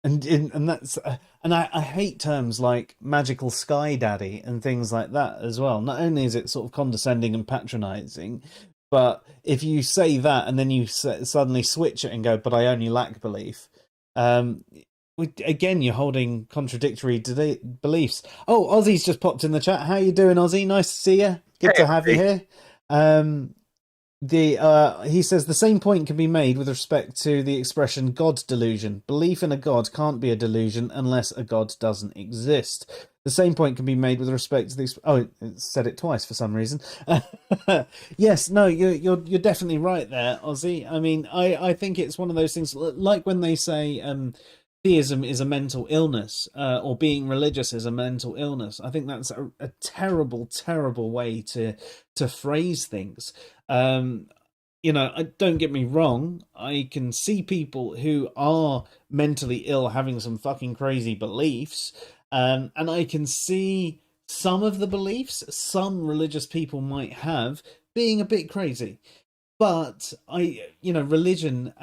and that's and I hate terms like magical sky daddy and things like that as well. Not only is it sort of condescending and patronizing, but if you say that and then you suddenly switch it and go, but I only lack belief, again, you're holding contradictory beliefs. Oh, Ozzy's just popped in the chat. How you doing, Ozzy? Nice to see you. Good to have you here. He says the same point can be made with respect to the expression God delusion. Belief in a God can't be a delusion unless a God doesn't exist. The same point can be made with respect to the. Oh, it said it twice for some reason. Yes, no, you're definitely right there, Ozzy. I mean, I think it's one of those things like when they say theism is a mental illness, or being religious is a mental illness. I think that's a terrible, terrible way to phrase things. Don't get me wrong. I can see people who are mentally ill having some fucking crazy beliefs, and I can see some of the beliefs some religious people might have being a bit crazy. But religion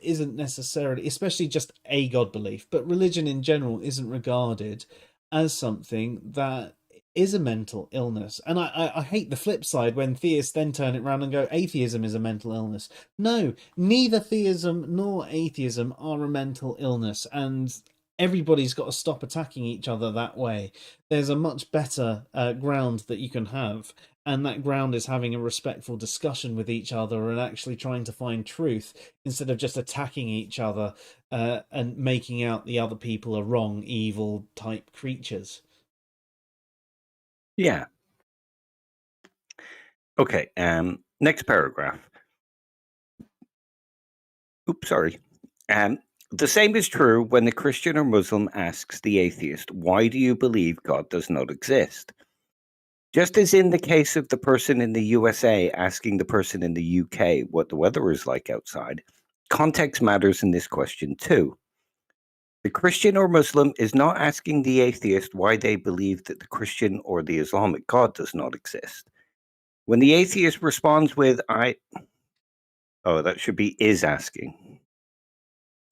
isn't necessarily, especially just a God belief, but religion in general isn't regarded as something that is a mental illness. And I hate the flip side when theists then turn it around and go, atheism is a mental illness. No, neither theism nor atheism are a mental illness. And everybody's got to stop attacking each other that way. There's a much better ground that you can have. And that ground is having a respectful discussion with each other and actually trying to find truth instead of just attacking each other and making out the other people are wrong, evil type creatures. Yeah. Okay. Next paragraph. Oops, sorry. The same is true when the Christian or Muslim asks the atheist, why do you believe God does not exist? Just as in the case of the person in the USA asking the person in the UK what the weather is like outside, context matters in this question too. The Christian or Muslim is not asking the atheist why they believe that the Christian or the Islamic God does not exist. When the atheist responds with, Oh, that should be is asking.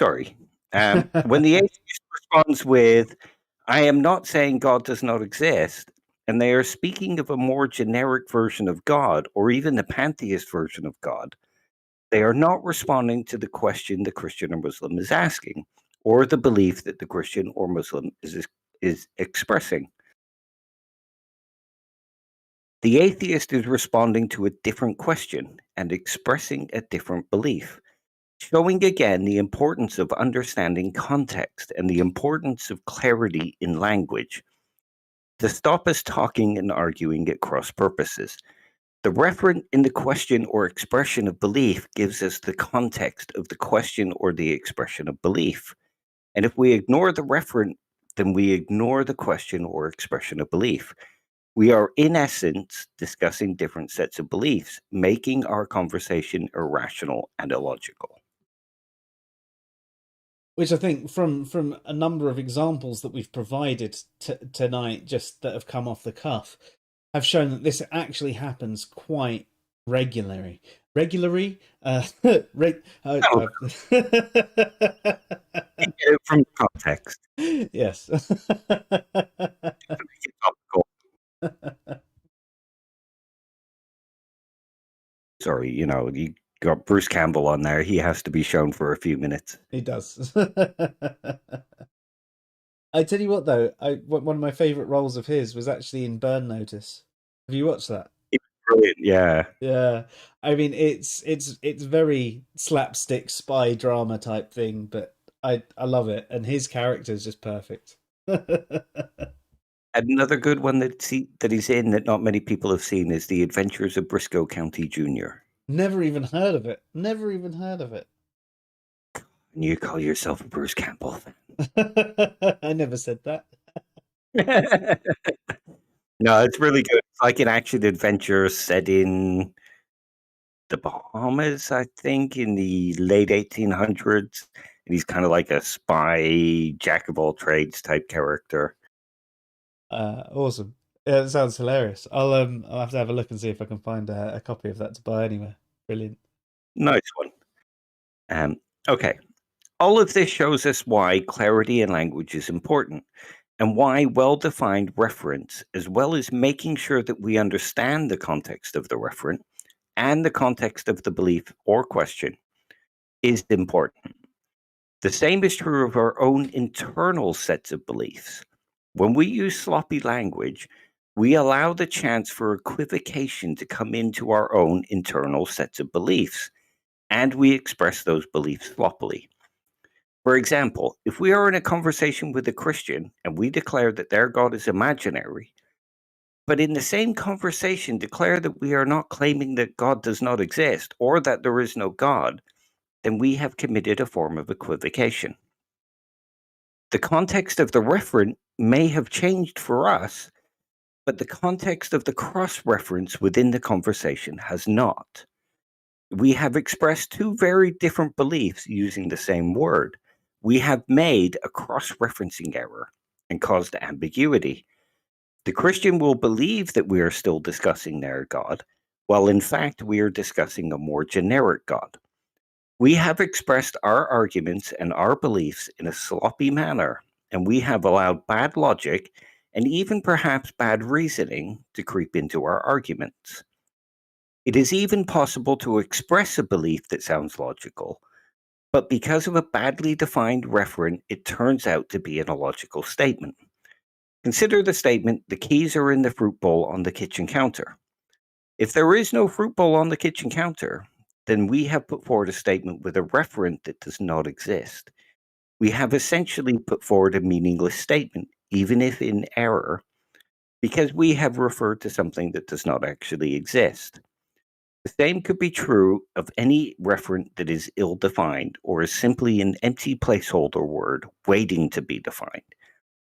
Sorry. When the atheist responds with, I am not saying God does not exist, and they are speaking of a more generic version of God, or even the pantheist version of God, they are not responding to the question the Christian or Muslim is asking, or the belief that the Christian or Muslim is expressing. The atheist is responding to a different question and expressing a different belief, showing again the importance of understanding context and the importance of clarity in language to stop us talking and arguing at cross purposes. The referent in the question or expression of belief gives us the context of the question or the expression of belief. And if we ignore the referent, then we ignore the question or expression of belief. We are, in essence, discussing different sets of beliefs, making our conversation irrational and illogical. Which I think from a number of examples that we've provided tonight, just that have come off the cuff, have shown that this actually happens quite regularly. From context. Yes. Sorry, you got Bruce Campbell on there. He has to be shown for a few minutes. He does. I tell you what, though, one of my favourite roles of his was actually in Burn Notice. Have you watched that? Brilliant, yeah. Yeah, I mean it's very slapstick spy drama type thing, but I love it, and his character is just perfect. Another good one that he's in that not many people have seen is The Adventures of Briscoe County Jr. Never even heard of it. Never even heard of it. And you call yourself a Bruce Campbell fan? I never said that. No, it's really good. It's like an action adventure set in the Bahamas, I think, in the late 1800s. And he's kind of like a spy, jack of all trades type character. Awesome. Yeah, it sounds hilarious. I'll have to have a look and see if I can find a copy of that to buy anywhere. Brilliant. Nice one. Okay. All of this shows us why clarity in language is important, and why well-defined reference, as well as making sure that we understand the context of the referent and the context of the belief or question, is important. The same is true of our own internal sets of beliefs. When we use sloppy language, we allow the chance for equivocation to come into our own internal sets of beliefs, and we express those beliefs sloppily. For example, if we are in a conversation with a Christian and we declare that their God is imaginary, but in the same conversation declare that we are not claiming that God does not exist or that there is no God, then we have committed a form of equivocation. The context of the referent may have changed for us, but the context of the cross-reference within the conversation has not. We have expressed two very different beliefs using the same word. We have made a cross-referencing error and caused ambiguity. The Christian will believe that we are still discussing their God, while in fact we are discussing a more generic God. We have expressed our arguments and our beliefs in a sloppy manner, and we have allowed bad logic and even perhaps bad reasoning to creep into our arguments. It is even possible to express a belief that sounds logical, but because of a badly defined referent, it turns out to be an illogical statement. Consider the statement, the keys are in the fruit bowl on the kitchen counter. If there is no fruit bowl on the kitchen counter, then we have put forward a statement with a referent that does not exist. We have essentially put forward a meaningless statement, even if in error, because we have referred to something that does not actually exist. The same could be true of any referent that is ill-defined or is simply an empty placeholder word waiting to be defined.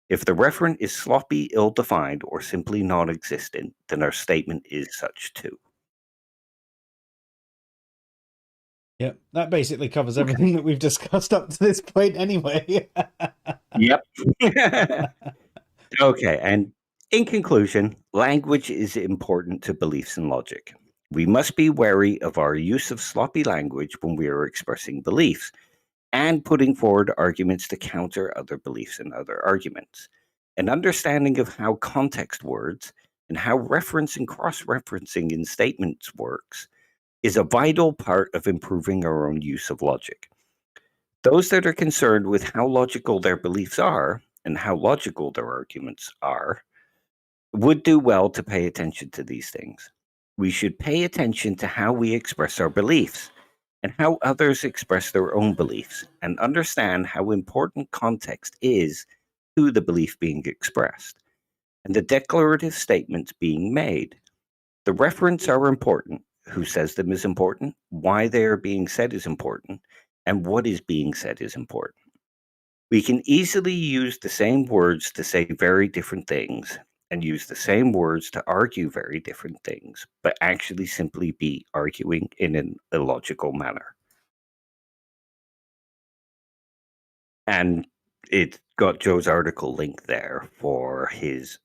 If the referent is sloppy, ill-defined, or simply non-existent, then our statement is such too. Yep, that basically covers everything that we've discussed up to this point anyway. Yep. Okay, and in conclusion, language is important to beliefs and logic. We must be wary of our use of sloppy language when we are expressing beliefs and putting forward arguments to counter other beliefs and other arguments. An understanding of how context words and how reference and cross-referencing in statements works is a vital part of improving our own use of logic. Those that are concerned with how logical their beliefs are and how logical their arguments are would do well to pay attention to these things. We should pay attention to how we express our beliefs and how others express their own beliefs, and understand how important context is to the belief being expressed and the declarative statements being made. The referents are important. Who says them is important, why they are being said is important, and what is being said is important. We can easily use the same words to say very different things and use the same words to argue very different things, but actually simply be arguing in an illogical manner. And it's got Joe's article link there for his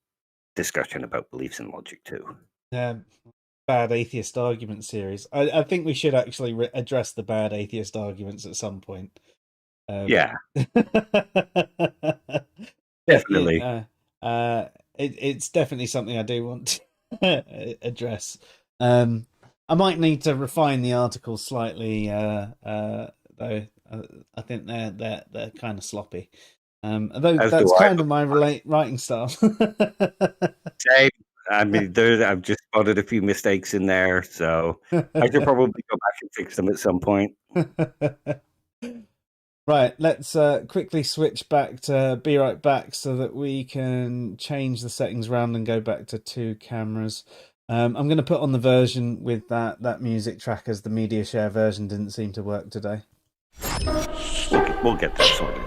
discussion about beliefs and logic too. Bad atheist argument series. I think we should actually address the bad atheist arguments at some point. Yeah. Definitely. It's definitely something I do want to address. I might need to refine the article slightly, though. I think they're kind of sloppy. Although that's kind of my writing style. Same. I mean, I've just spotted a few mistakes in there, so I should probably go back and fix them at some point. Right, let's quickly switch back to Be Right Back so that we can change the settings around and go back to 2 cameras. I'm going to put on the version with that music track, as the media share version didn't seem to work today. We'll get that sorted.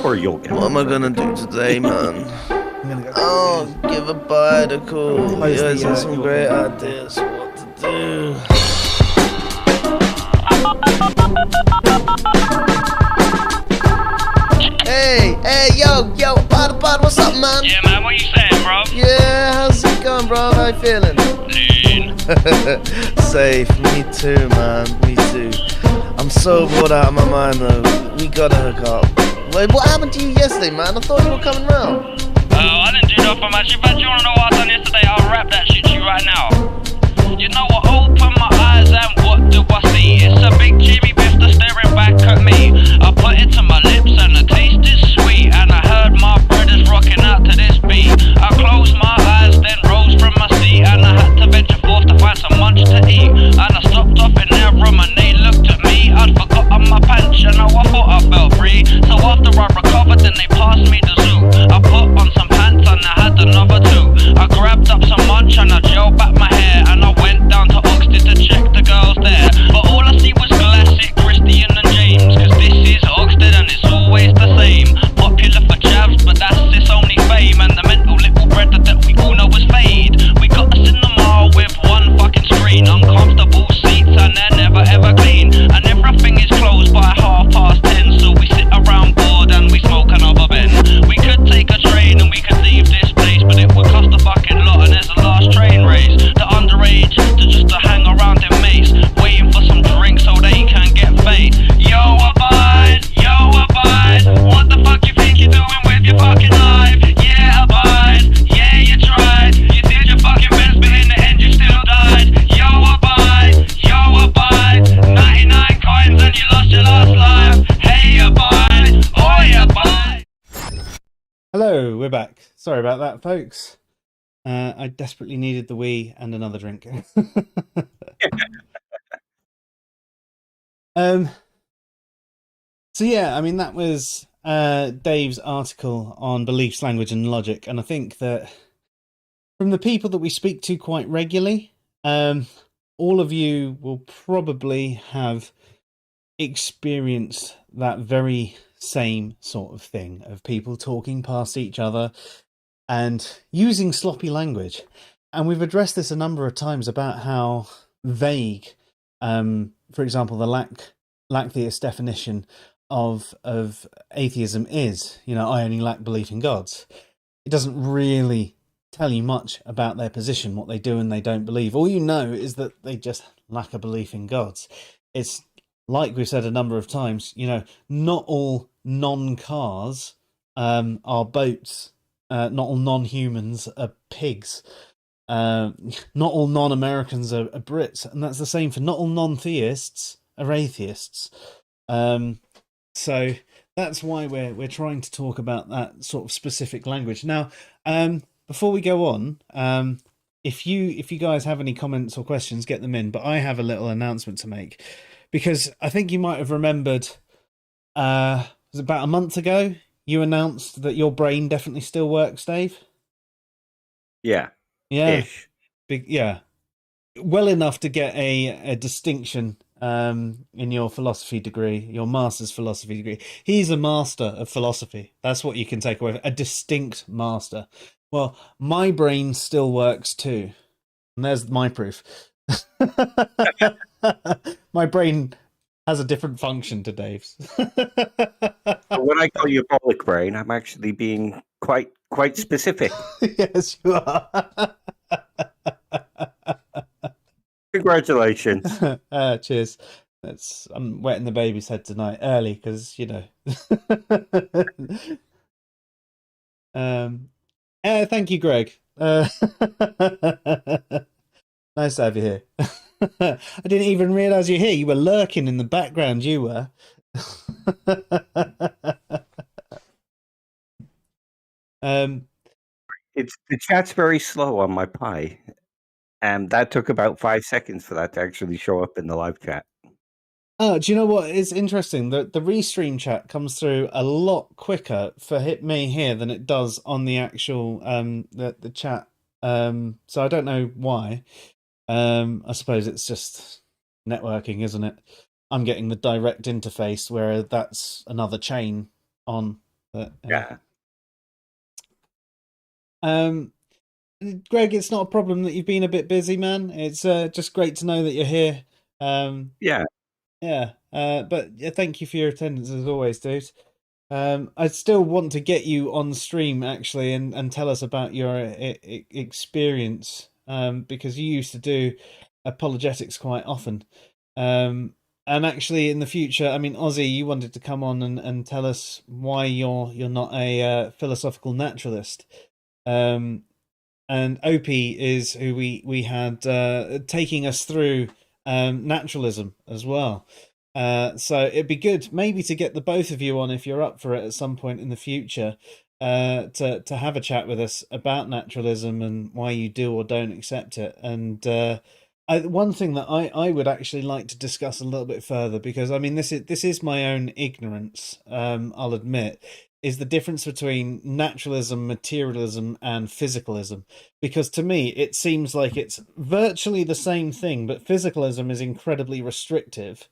Or you'll get What am I going to do today, man? I'm going to go give a bite of cool. You guys have some great ideas what to do. Hey, yo, pod, what's up, man? Yeah, man, what you saying, bro? Yeah, how's it going, bro? How you feeling? Lean. Safe, me too, man, me too. I'm so bored out of my mind, though. We gotta hook up. Wait, what happened to you yesterday, man? I thought you were coming round. I didn't do nothing much. In fact, you wanna know what I done yesterday? I'll rap that shit to you right now. You know, I open my eyes and what do I see? It's a big Jimmy Bifter staring back at me. I put it to my lips and the taste is sweet, and I heard my brothers rocking out to this beat. I closed my eyes, then rose from my seat, and I had to venture forth to find some munch to eat. And I stopped off in their room and they looked at me. I'd forgotten my pants, you know, I thought I felt free. So after I recovered, then they passed me the zoo. I put on some pants and I had another 2. I grabbed up some munch and I gelled back my hair, and I went down to Oxted to check the girls there. But all I see was classic Christian and James, cause this is Oxted and it's always the same. Popular for chavs, but that's its only fame, and the mental little bread that we all know is fade. We got a cinema with one fucking screen, uncomfortable seats and they're never ever clean, and everything is closed by 10:30, so we sit around bored and we smoke another bin. We could take a train and we could leave this place, but it would cost a fucking lot, and there's a last train race. The underage to hang around in mace, waiting for some drinks so they can get paid. Yo, abide, what the fuck you think you're doing with your fucking life? Yeah, abide, yeah, you tried, you did your fucking best, but in the end you still died. Yo, abide, 99 coins and you lost your last life. Hey, abide, oi, abide. Hello, we're back. Sorry about that, folks. I desperately needed the wee and another drink. So yeah, I mean, that was Dave's article on beliefs, language, and logic, and I think that from the people that we speak to quite regularly, all of you will probably have experienced that very same sort of thing of people talking past each other and using sloppy language. And we've addressed this a number of times about how vague, for example, the lack-theist definition of atheism is. You know, I only lack belief in gods. It doesn't really tell you much about their position, what they do and they don't believe. All you know is that they just lack a belief in gods. It's like we've said a number of times, you know, not all non-cars are boats. Not all non-humans are pigs. Not all non-Americans are Brits. And that's the same for not all non-theists are atheists. So that's why we're trying to talk about that sort of specific language. Now, before we go on, if you guys have any comments or questions, get them in. But I have a little announcement to make, because I think you might have remembered, it was about a month ago, you announced that your brain definitely still works, Dave. Yeah. Yeah. Ish. Yeah. Well enough to get a distinction in your philosophy degree, your master's philosophy degree. He's a master of philosophy. That's what you can take away. A distinct master. Well, my brain still works too. And there's my proof. My brain has a different function to Dave's. But when I call you bollock brain, I'm actually being quite specific. Yes, you are. Congratulations. Cheers. I'm wetting the baby's head tonight early because, you know. Thank you, Greg. Nice to have you here. I didn't even realise you're here. You were lurking in the background. You were. It's the chat's very slow on my Pi, and that took about 5 seconds for that to actually show up in the live chat. Oh, do you know what is interesting? The restream chat comes through a lot quicker for me here than it does on the actual the chat. So I don't know why. I suppose it's just networking, isn't it? I'm getting the direct interface, where that's another chain on. Yeah. Greg, it's not a problem that you've been a bit busy, man. It's just great to know that you're here. Yeah. But thank you for your attendance as always, dude. I still want to get you on stream actually, and tell us about your experience, because you used to do apologetics quite often. And actually, in the future, I mean, Ozzy, you wanted to come on and tell us why you're not a philosophical naturalist. And Opie is who we had taking us through naturalism as well. So it'd be good maybe to get the both of you on, if you're up for it at some point in the future, to have a chat with us about naturalism and why you do or don't accept it. And one thing that I would actually like to discuss a little bit further, because I mean this is my own ignorance, I'll admit, is the difference between naturalism, materialism, and physicalism. Because to me, it seems like it's virtually the same thing, but physicalism is incredibly restrictive,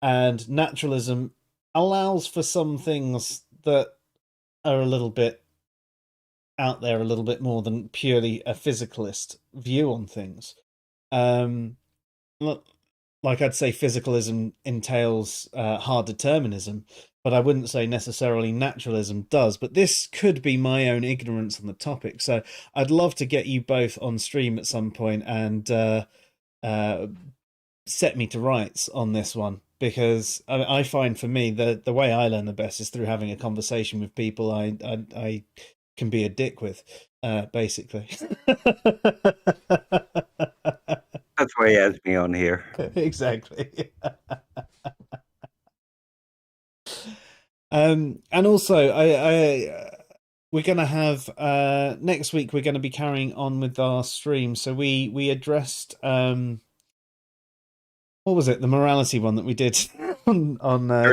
and naturalism allows for some things that are a little bit out there, a little bit more than purely a physicalist view on things. Like I'd say physicalism entails hard determinism, but I wouldn't say necessarily naturalism does. But this could be my own ignorance on the topic. So I'd love to get you both on stream at some point and set me to rights on this one, because I find for me the way I learn the best is through having a conversation with people I can be a dick with, basically. That's why he has me on here. Exactly. And also, we're going to have next week. We're going to be carrying on with our stream. So we addressed what was it? The morality one that we did on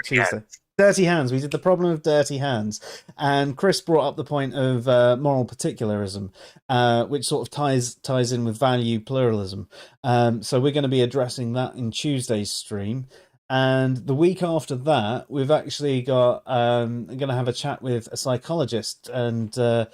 Tuesday. Dirty hands. We did the problem of dirty hands, and Chris brought up the point of moral particularism, which sort of ties in with value pluralism. So we're going to be addressing that in Tuesday's stream, and the week after that, we've actually got going to have a chat with a psychologist, and going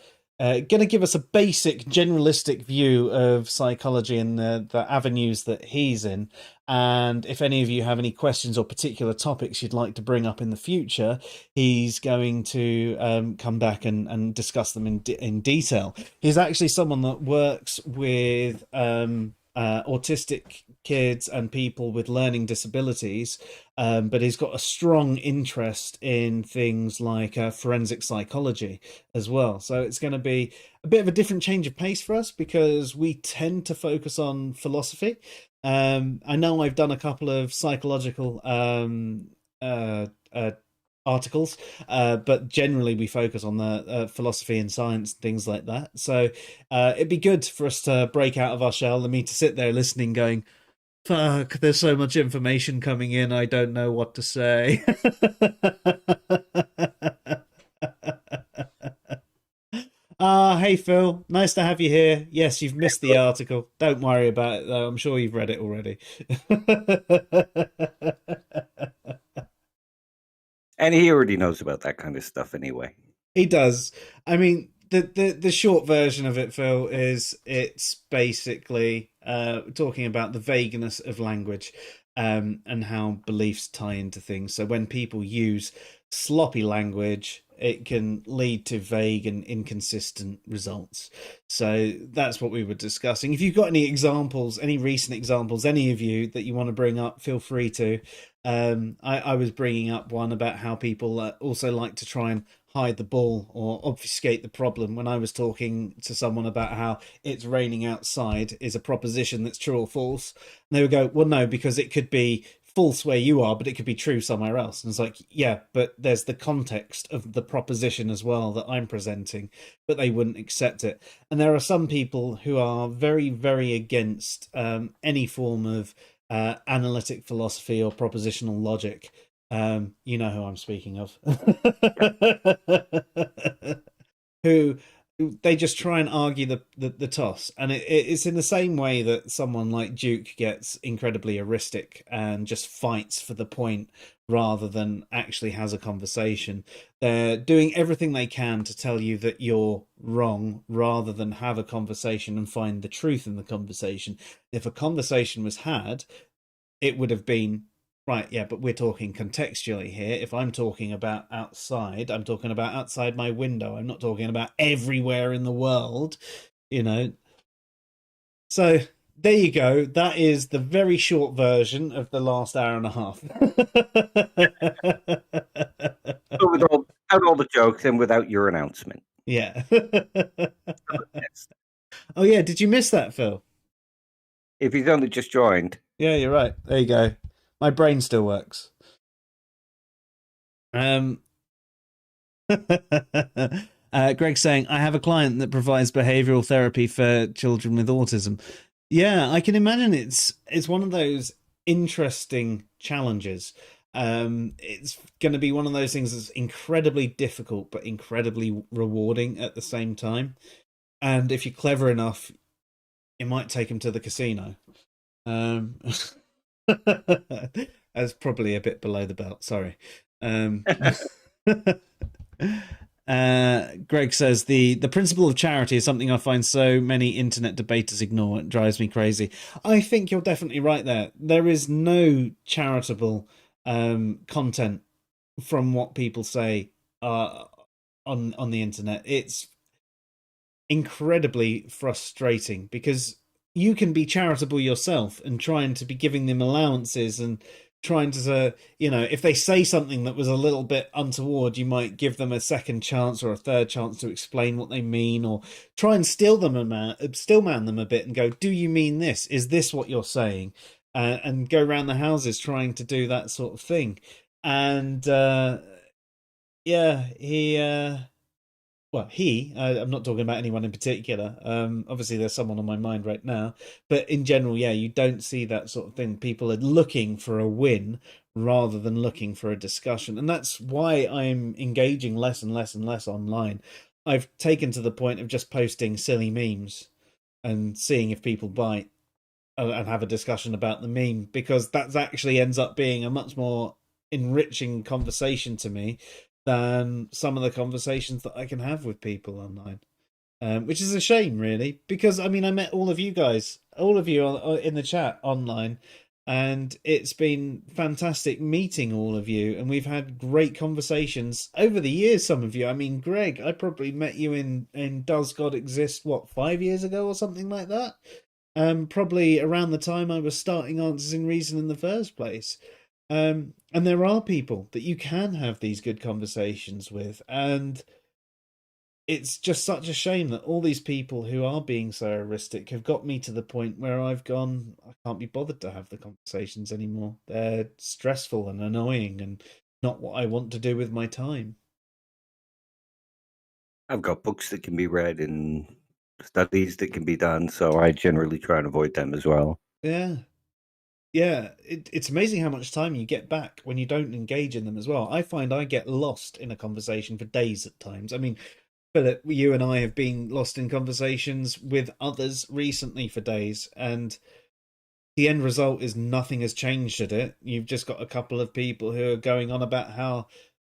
to give us a basic generalistic view of psychology and the avenues that he's in. And if any of you have any questions or particular topics you'd like to bring up in the future, he's going to come back and discuss them in detail. He's actually someone that works with autistic kids and people with learning disabilities, but he's got a strong interest in things like forensic psychology as well. So it's going to be a bit of a different change of pace for us, because we tend to focus on philosophy. I know I've done a couple of psychological articles, but generally we focus on the philosophy and science and things like that. So it'd be good for us to break out of our shell and me to sit there listening going, fuck, there's so much information coming in, I don't know what to say. Hey Phil, nice to have you here. Yes, you've missed the article. Don't worry about it though, I'm sure you've read it already. And he already knows about that kind of stuff anyway. He does. I mean, the short version of it, Phil, is it's basically talking about the vagueness of language, and how beliefs tie into things. So when people use sloppy language, it can lead to vague and inconsistent results. So that's what we were discussing. If you've got any examples, any recent examples, any of you that you want to bring up, feel free to. I was bringing up one about how people also like to try and hide the ball or obfuscate the problem. When I was talking to someone about how it's raining outside is a proposition that's true or false, and they would go, well, no, because it could be false where you are, but it could be true somewhere else. And it's like, yeah, but there's the context of the proposition as well that I'm presenting, but they wouldn't accept it. And there are some people who are very, very against any form of analytic philosophy or propositional logic. You know who I'm speaking of. Who they just try and argue the toss, and it's in the same way that someone like Duke gets incredibly heuristic and just fights for the point rather than actually has a conversation. They're doing everything they can to tell you that you're wrong rather than have a conversation and find the truth in the conversation. If a conversation was had, it would have been, right, yeah, but we're talking contextually here. If I'm talking about outside, I'm talking about outside my window. I'm not talking about everywhere in the world, you know. So there you go. That is the very short version of the last hour and a half. So without all the jokes and without your announcement. Yeah. Oh, yeah. Did you miss that, Phil? If he's only just joined. Yeah, you're right. There you go. My brain still works. Greg's saying, I have a client that provides behavioral therapy for children with autism. Yeah, I can imagine it's one of those interesting challenges. It's going to be one of those things that's incredibly difficult, but incredibly rewarding at the same time. And if you're clever enough, it might take him to the casino. That's probably a bit below the belt, sorry. Greg says the principle of charity is something I find so many internet debaters ignore. It drives me crazy. I think you're definitely right there. There is no charitable content from what people say on the internet. It's incredibly frustrating because you can be charitable yourself and trying to be giving them allowances and trying to, you know, if they say something that was a little bit untoward, you might give them a second chance or a third chance to explain what they mean, or try and stillman them a bit and go, do you mean this? Is this what you're saying? And go around the houses trying to do that sort of thing. And yeah, I'm not talking about anyone in particular. Obviously, there's someone on my mind right now. But in general, yeah, you don't see that sort of thing. People are looking for a win rather than looking for a discussion. And that's why I'm engaging less and less and less online. I've taken to the point of just posting silly memes and seeing if people bite and have a discussion about the meme, because that actually ends up being a much more enriching conversation to me than some of the conversations that I can have with people online, which is a shame, really, because I mean, I met all of you guys, all of you in the chat online, and it's been fantastic meeting all of you, and we've had great conversations over the years. Some of you, I mean, Greg, I probably met you in Does God Exist, what, 5 years ago or something like that? Probably around the time I was starting Answers in Reason in the first place. And there are people that you can have these good conversations with, and it's just such a shame that all these people who are being so heuristic have got me to the point where I've gone, I can't be bothered to have the conversations anymore. They're stressful and annoying and not what I want to do with my time. I've got books that can be read and studies that can be done, so I generally try and avoid them as well. Yeah. Yeah, it's amazing how much time you get back when you don't engage in them as well. I find I get lost in a conversation for days at times. I mean, Philip, you and I have been lost in conversations with others recently for days, and the end result is nothing has changed at it. You've just got a couple of people who are going on about how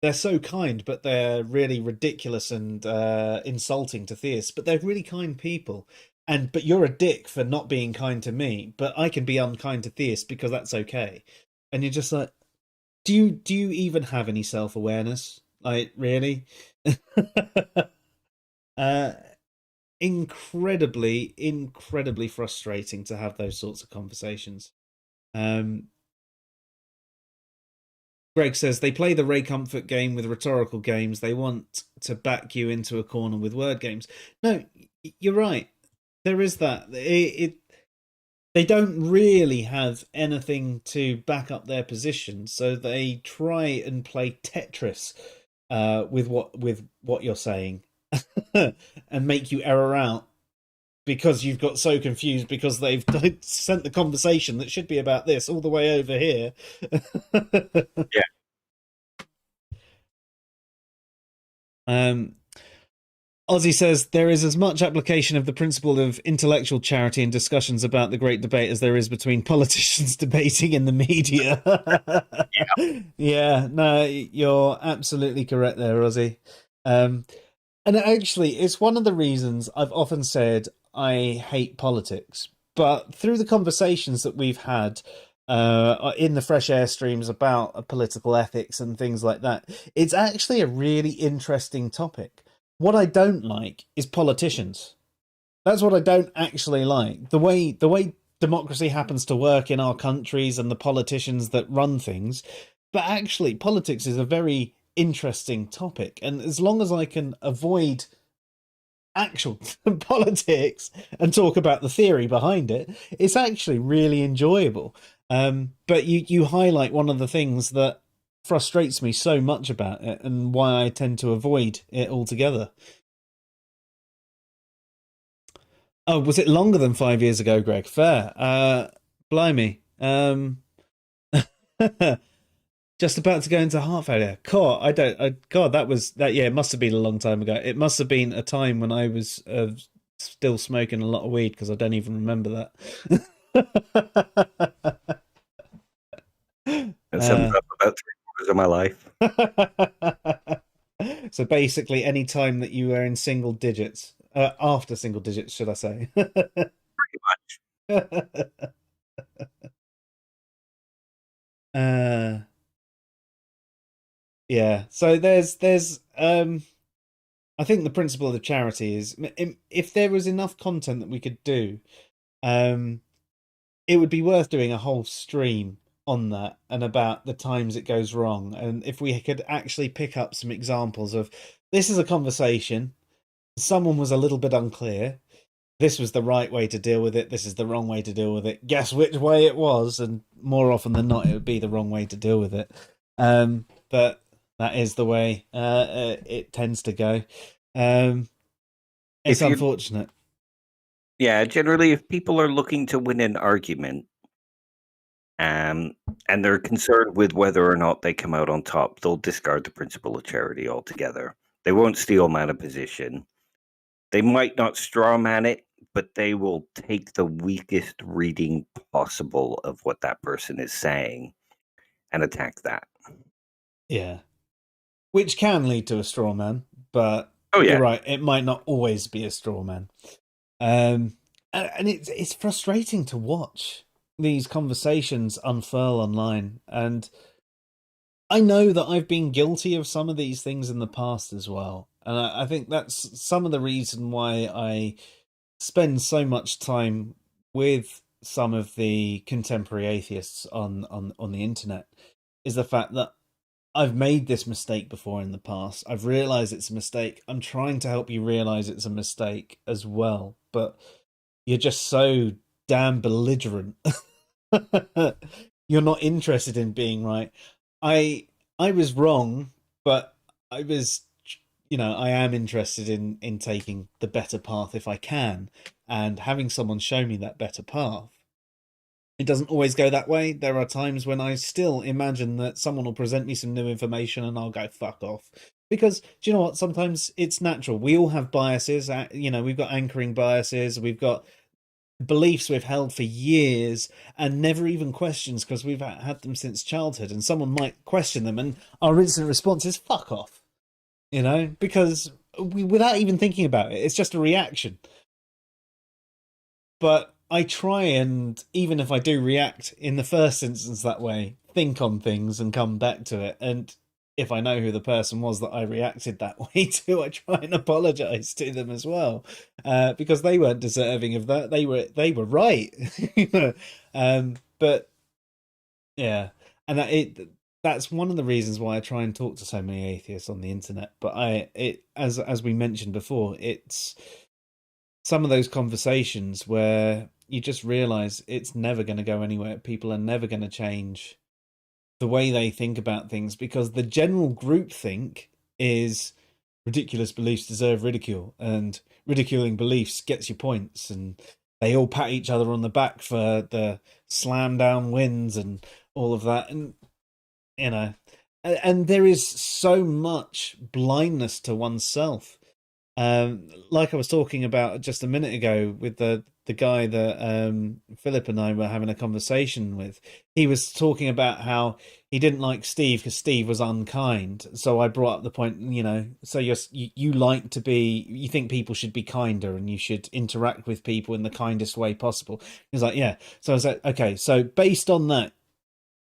they're so kind, but they're really ridiculous and insulting to theists. But they're really kind people. But you're a dick for not being kind to me, but I can be unkind to theists because that's okay. And you're just like, do you even have any self-awareness? Like, really? Incredibly frustrating to have those sorts of conversations. Greg says they play the Ray Comfort game with rhetorical games. They want to back you into a corner with word games. No, you're right. There is that. They don't really have anything to back up their position, so they try and play Tetris with what you're saying and make you error out because you've got so confused because they've sent the conversation that should be about this all the way over here. Yeah. Ozzy says there is as much application of the principle of intellectual charity in discussions about the great debate as there is between politicians debating in the media. Yeah, no, you're absolutely correct there, Ozzy. And actually, it's one of the reasons I've often said I hate politics. But through the conversations that we've had in the Fresh Air streams about political ethics and things like that, it's actually a really interesting topic. What I don't like is politicians. That's what I don't actually like. The way democracy happens to work in our countries and the politicians that run things. But actually, politics is a very interesting topic. And as long as I can avoid actual politics and talk about the theory behind it, it's actually really enjoyable. But you highlight one of the things that frustrates me so much about it and why I tend to avoid it altogether. Oh, was it longer than 5 years ago, Greg? Fair. Blimey. Just about to go into heart failure. God, yeah, it must have been a long time ago. It must have been a time when I was still smoking a lot of weed, because I don't even remember that. That sums up about 3/4 of my life. So basically, any time that you were in single digits, after single digits, should I say? Pretty much. Yeah. So there's I think the principle of the charity is, if there was enough content that we could do, it would be worth doing a whole stream on that and about the times it goes wrong. And if we could actually pick up some examples of, this is a conversation, someone was a little bit unclear, this was the right way to deal with it, this is the wrong way to deal with it, guess which way it was, and more often than not it would be the wrong way to deal with it. But that is the way it tends to go. It's unfortunate. Yeah, generally, if people are looking to win an argument, and they're concerned with whether or not they come out on top, they'll discard the principle of charity altogether. They won't steel man a position. They might not straw man it, but they will take the weakest reading possible of what that person is saying and attack that. Yeah. Which can lead to a straw man, but you're right, it might not always be a straw man. And it's frustrating to watch. these conversations unfurl online, and I know that I've been guilty of some of these things in the past as well. And I think that's some of the reason why I spend so much time with some of the contemporary atheists on the internet, is the fact that I've made this mistake before in the past. I've realized it's a mistake. I'm trying to help you realize it's a mistake as well. But you're just so damn belligerent. You're not interested in being right. I was wrong, but I was, I am interested in taking the better path if I can, and having someone show me that better path. It doesn't always go that way. There are times when I still imagine that someone will present me some new information and I'll go fuck off. Because, do you know what? Sometimes it's natural. We all have biases. We've got anchoring biases. We've got beliefs we've held for years and never even questions because we've had them since childhood. And someone might question them and our instant response is fuck off. Because without even thinking about it, it's just a reaction. But I try and, even if I do react in the first instance that way, think on things and come back to it. And if I know who the person was that I reacted that way to, I try and apologize to them as well, because they weren't deserving of that. They were right. But yeah, and that's one of the reasons why I try and talk to so many atheists on the internet. But as we mentioned before, it's some of those conversations where you just realize it's never going to go anywhere. People are never going to change the way they think about things, because the general groupthink is ridiculous beliefs deserve ridicule, and ridiculing beliefs gets you points, and they all pat each other on the back for the slam down wins and all of that. And and there is so much blindness to oneself. Like I was talking about just a minute ago with the guy that Philip and I were having a conversation with. He was talking about how he didn't like Steve because Steve was unkind. So I brought up the point, so you like to be, you think people should be kinder and you should interact with people in the kindest way possible. He's like, yeah. So I was like, okay, so based on that,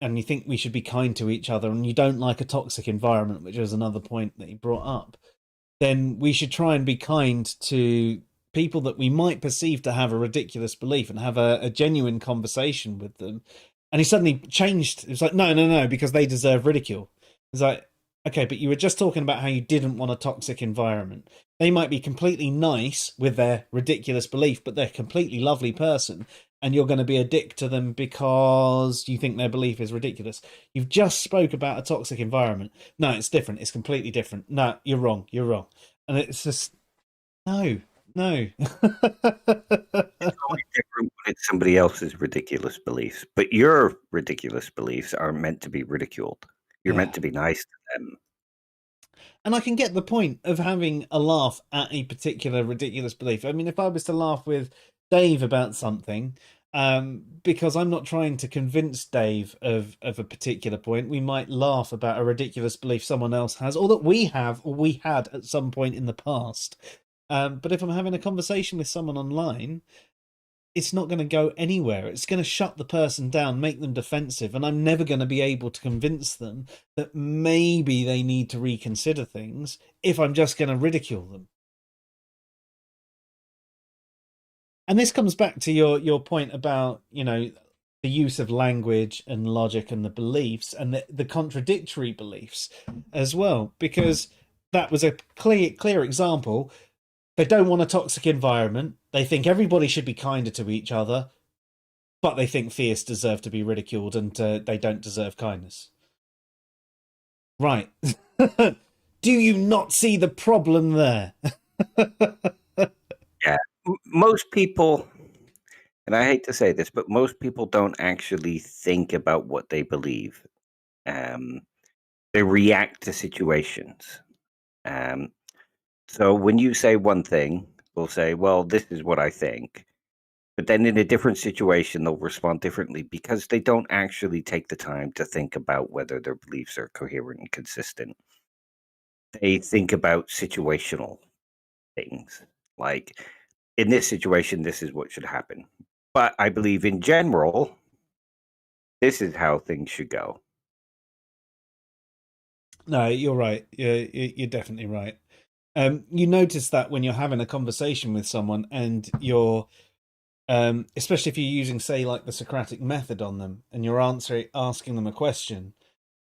and you think we should be kind to each other, and you don't like a toxic environment, which was another point that he brought up, then we should try and be kind to people that we might perceive to have a ridiculous belief and have a genuine conversation with them. And he suddenly changed. It was like, no, because they deserve ridicule. It's like, okay, but you were just talking about how you didn't want a toxic environment. They might be completely nice with their ridiculous belief, but they're a completely lovely person, and you're going to be a dick to them because you think their belief is ridiculous. You've just spoke about a toxic environment. No, it's different. It's completely different. No, you're wrong. And it's just, no. It's always different when it's somebody else's ridiculous beliefs, but your ridiculous beliefs are meant to be ridiculed. You're meant to be nice to them. And I can get the point of having a laugh at a particular ridiculous belief. I mean, if I was to laugh with Dave about something, because I'm not trying to convince Dave of a particular point, we might laugh about a ridiculous belief someone else has, or that we have, or we had at some point in the past. But if I'm having a conversation with someone online, it's not going to go anywhere. It's going to shut the person down, make them defensive, and I'm never going to be able to convince them that maybe they need to reconsider things if I'm just going to ridicule them. And this comes back to your point about, the use of language and logic and the beliefs and the contradictory beliefs as well, because that was a clear example. They don't want a toxic environment. They think everybody should be kinder to each other, but they think theists deserve to be ridiculed and they don't deserve kindness. Right. Do you not see the problem there? Yeah. Most people, and I hate to say this, but most people don't actually think about what they believe. They react to situations. So when you say one thing, they'll say, well, this is what I think. But then in a different situation, they'll respond differently because they don't actually take the time to think about whether their beliefs are coherent and consistent. They think about situational things. Like, in this situation, this is what should happen. But I believe in general, This is how things should go. No, you're right. You're definitely right. You notice that when you're having a conversation with someone and you're, especially if you're using, say, like the Socratic method on them, and you're asking them a question,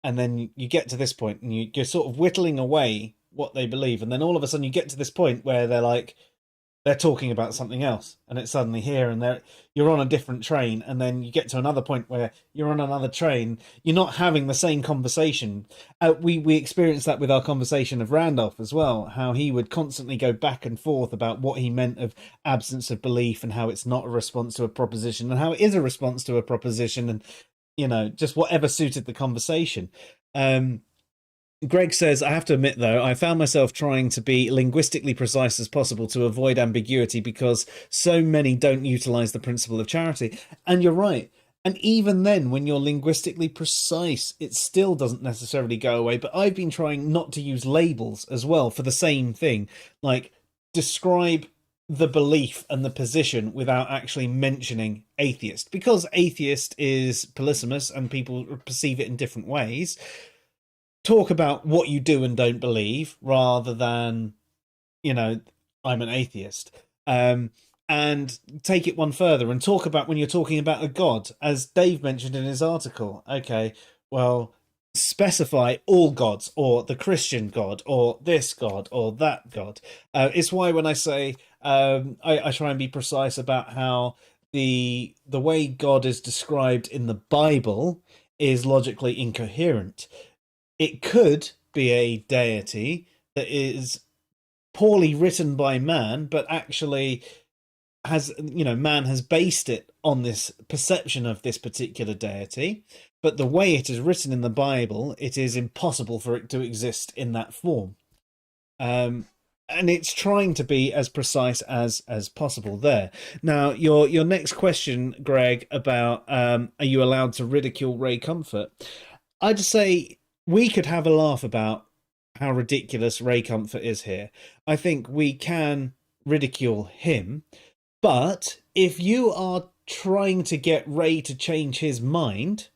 and then you get to this point and you're sort of whittling away what they believe, and then all of a sudden you get to this point where they're talking about something else, and it's suddenly here, and you're on a different train, and then you get to another point where you're on another train. You're not having the same conversation. We experienced that with our conversation of Randolph as well, how he would constantly go back and forth about what he meant of absence of belief, and how it's not a response to a proposition, and how it is a response to a proposition, and just whatever suited the conversation. Greg says, I have to admit, though, I found myself trying to be linguistically precise as possible to avoid ambiguity because so many don't utilize the principle of charity. And you're right. And even then, when you're linguistically precise, it still doesn't necessarily go away. But I've been trying not to use labels as well for the same thing. Like, describe the belief and the position without actually mentioning atheist. Because atheist is polysemous and people perceive it in different ways. Talk about what you do and don't believe rather than, I'm an atheist. And take it one further and talk about when you're talking about a god, as Dave mentioned in his article. Okay, well, specify all gods, or the Christian god, or this god, or that god. It's why when I say I try and be precise about how the way God is described in the Bible is logically incoherent. It could be a deity that is poorly written by man, but actually man has based it on this perception of this particular deity. But the way it is written in the Bible, it is impossible for it to exist in that form. And it's trying to be as precise as possible there. Now, your next question, Greg, about are you allowed to ridicule Ray Comfort? I'd say we could have a laugh about how ridiculous Ray Comfort is here. I think we can ridicule him, but if you are trying to get Ray to change his mind,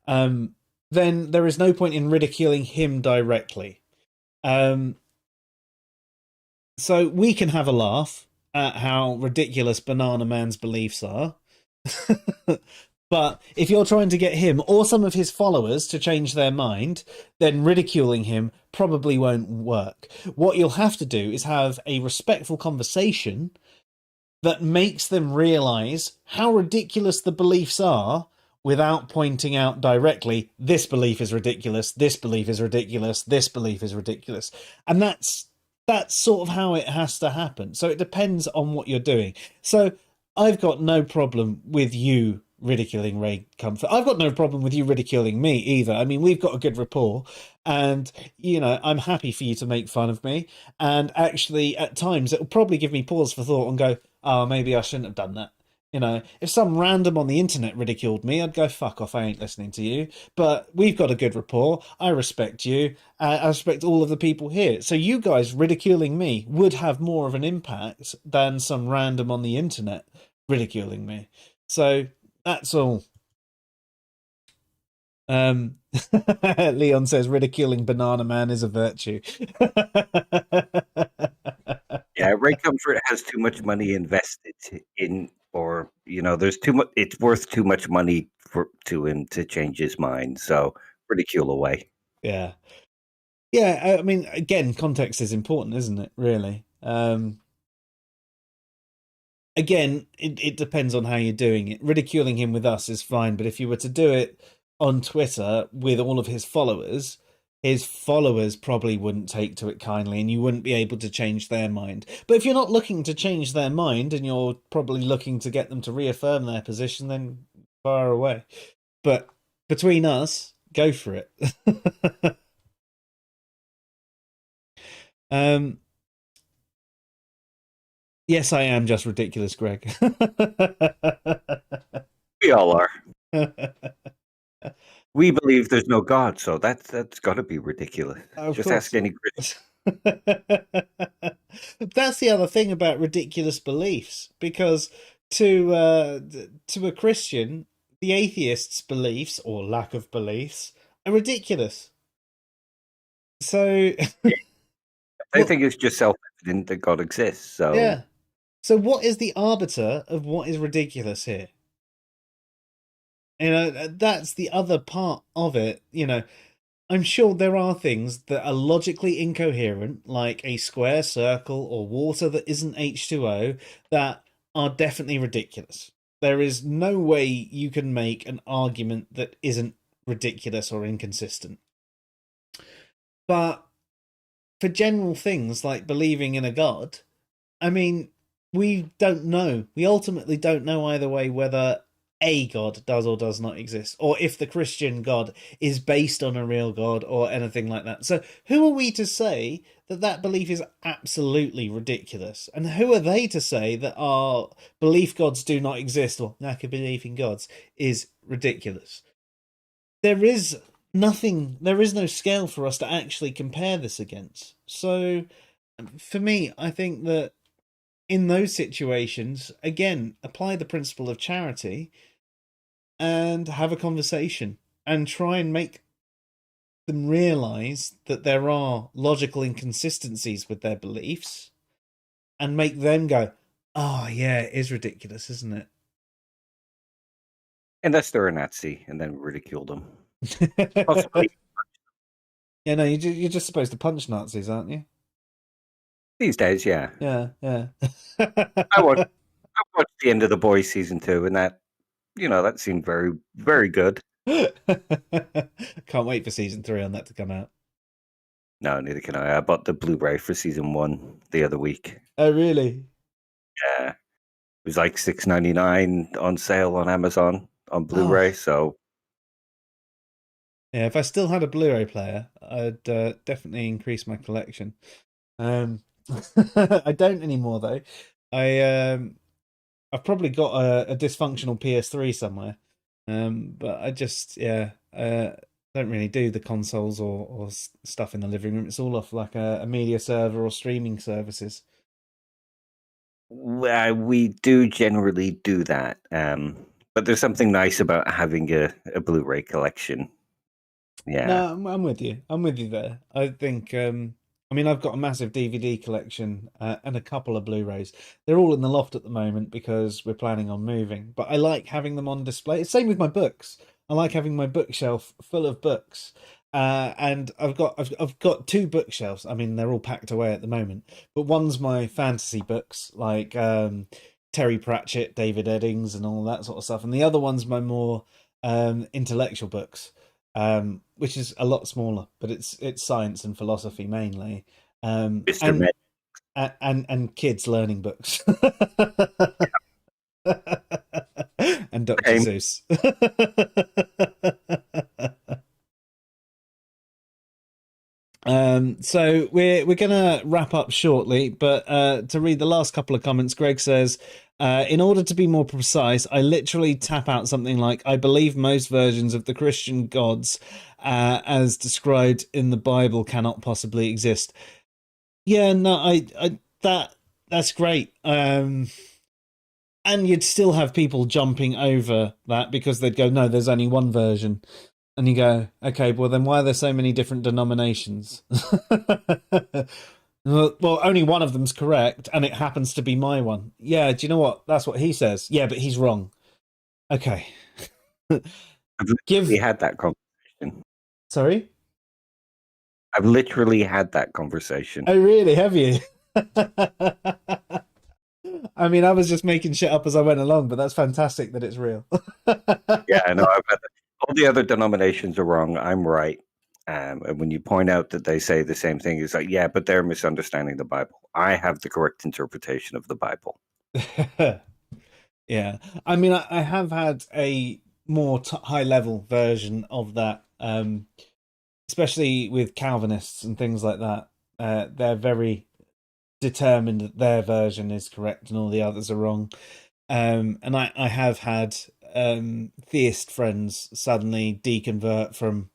then there is no point in ridiculing him directly. So we can have a laugh at how ridiculous Banana Man's beliefs are. But if you're trying to get him or some of his followers to change their mind, then ridiculing him probably won't work. What you'll have to do is have a respectful conversation that makes them realize how ridiculous the beliefs are without pointing out directly, this belief is ridiculous, this belief is ridiculous, this belief is ridiculous. And that's sort of how it has to happen. So it depends on what you're doing. So I've got no problem with you ridiculing Ray Comfort. I've got no problem with you ridiculing me either. I mean, we've got a good rapport, and I'm happy for you to make fun of me. And actually, at times, it'll probably give me pause for thought and go, "Oh, maybe I shouldn't have done that." If some random on the internet ridiculed me, I'd go, "Fuck off! I ain't listening to you." But we've got a good rapport. I respect you. I respect all of the people here. So you guys ridiculing me would have more of an impact than some random on the internet ridiculing me. So that's all. Leon says ridiculing Banana Man is a virtue. Yeah, Ray Comfort has too much money invested in, or there's too much. It's worth too much money to him to change his mind. So ridicule away. Yeah. I mean, again, context is important, isn't it? Really. Again, it depends on how you're doing it. Ridiculing him with us is fine, but if you were to do it on Twitter with all of his followers probably wouldn't take to it kindly, and you wouldn't be able to change their mind. But if you're not looking to change their mind, and you're probably looking to get them to reaffirm their position, then far away. But between us, go for it. Yes, I am just ridiculous, Greg. We all are. We believe there's no God, so that's got to be ridiculous. Just ask any Christian. That's the other thing about ridiculous beliefs, because to a Christian, the atheists' beliefs or lack of beliefs are ridiculous. So, I think it's just self-evident that God exists. So yeah. So, what is the arbiter of what is ridiculous here? That's the other part of it. I'm sure there are things that are logically incoherent, like a square circle or water that isn't H2O, that are definitely ridiculous. There is no way you can make an argument that isn't ridiculous or inconsistent. But for general things like believing in a god, I mean, we don't know. We ultimately don't know either way whether a god does or does not exist, or if the Christian God is based on a real God or anything like that. So who are we to say that that belief is absolutely ridiculous? And who are they to say that our belief gods do not exist, or lack of belief in gods is ridiculous? There is nothing, there is no scale for us to actually compare this against. So for me, I think that in those situations, again, apply the principle of charity and have a conversation and try and make them realize that there are logical inconsistencies with their beliefs and make them go, oh, yeah, it is ridiculous, isn't it? unless they're a Nazi and then ridicule them. Possibly. Yeah, no, you're just supposed to punch Nazis, aren't you? These days, yeah. Yeah. I watched the end of The Boys season 2, and that seemed very, very good. Can't wait for season 3 on that to come out. No, neither can I. I bought the Blu-ray for season 1 the other week. Oh, really? Yeah, it was like $6.99 on sale on Amazon on Blu-ray. So yeah, if I still had a Blu-ray player, I'd definitely increase my collection. I don't anymore though. I've probably got a dysfunctional PS3 somewhere. But I just don't really do the consoles or stuff in the living room. It's all off like a media server or streaming services. we do generally do that. But there's something nice about having a Blu-ray collection. Yeah. No, I'm with you. I'm with you there. I think. I mean, I've got a massive DVD collection and a couple of Blu-rays. They're all in the loft at the moment because we're planning on moving. But I like having them on display. Same with my books. I like having my bookshelf full of books. And I've got 2 bookshelves. I mean, they're all packed away at the moment. But one's my fantasy books, like Terry Pratchett, David Eddings, and all that sort of stuff. And the other one's my more intellectual books. Which is a lot smaller, but it's science and philosophy mainly, Mr. and kids learning books, and Dr. Seuss. So we're gonna wrap up shortly, but to read the last couple of comments, Greg says, in order to be more precise, I literally tap out something like, I believe most versions of the Christian gods as described in the Bible cannot possibly exist. Yeah, no, that's great. And you'd still have people jumping over that because they'd go, no, there's only one version. And you go, okay, well then why are there so many different denominations? Well, only one of them's correct, and it happens to be my one. Yeah, do you know what? That's what he says. Yeah, but he's wrong. Okay. I've literally had that conversation. Sorry? I've literally had that conversation. Oh, really? Have you? I mean, I was just making shit up as I went along, but that's fantastic that it's real. Yeah, I know. All the other denominations are wrong. I'm right. And when you point out that they say the same thing, it's like, yeah, but they're misunderstanding the Bible. I have the correct interpretation of the Bible. Yeah. I mean, I have had a more high-level version of that, especially with Calvinists and things like that. They're very determined that their version is correct and all the others are wrong. And I have had theist friends suddenly deconvert from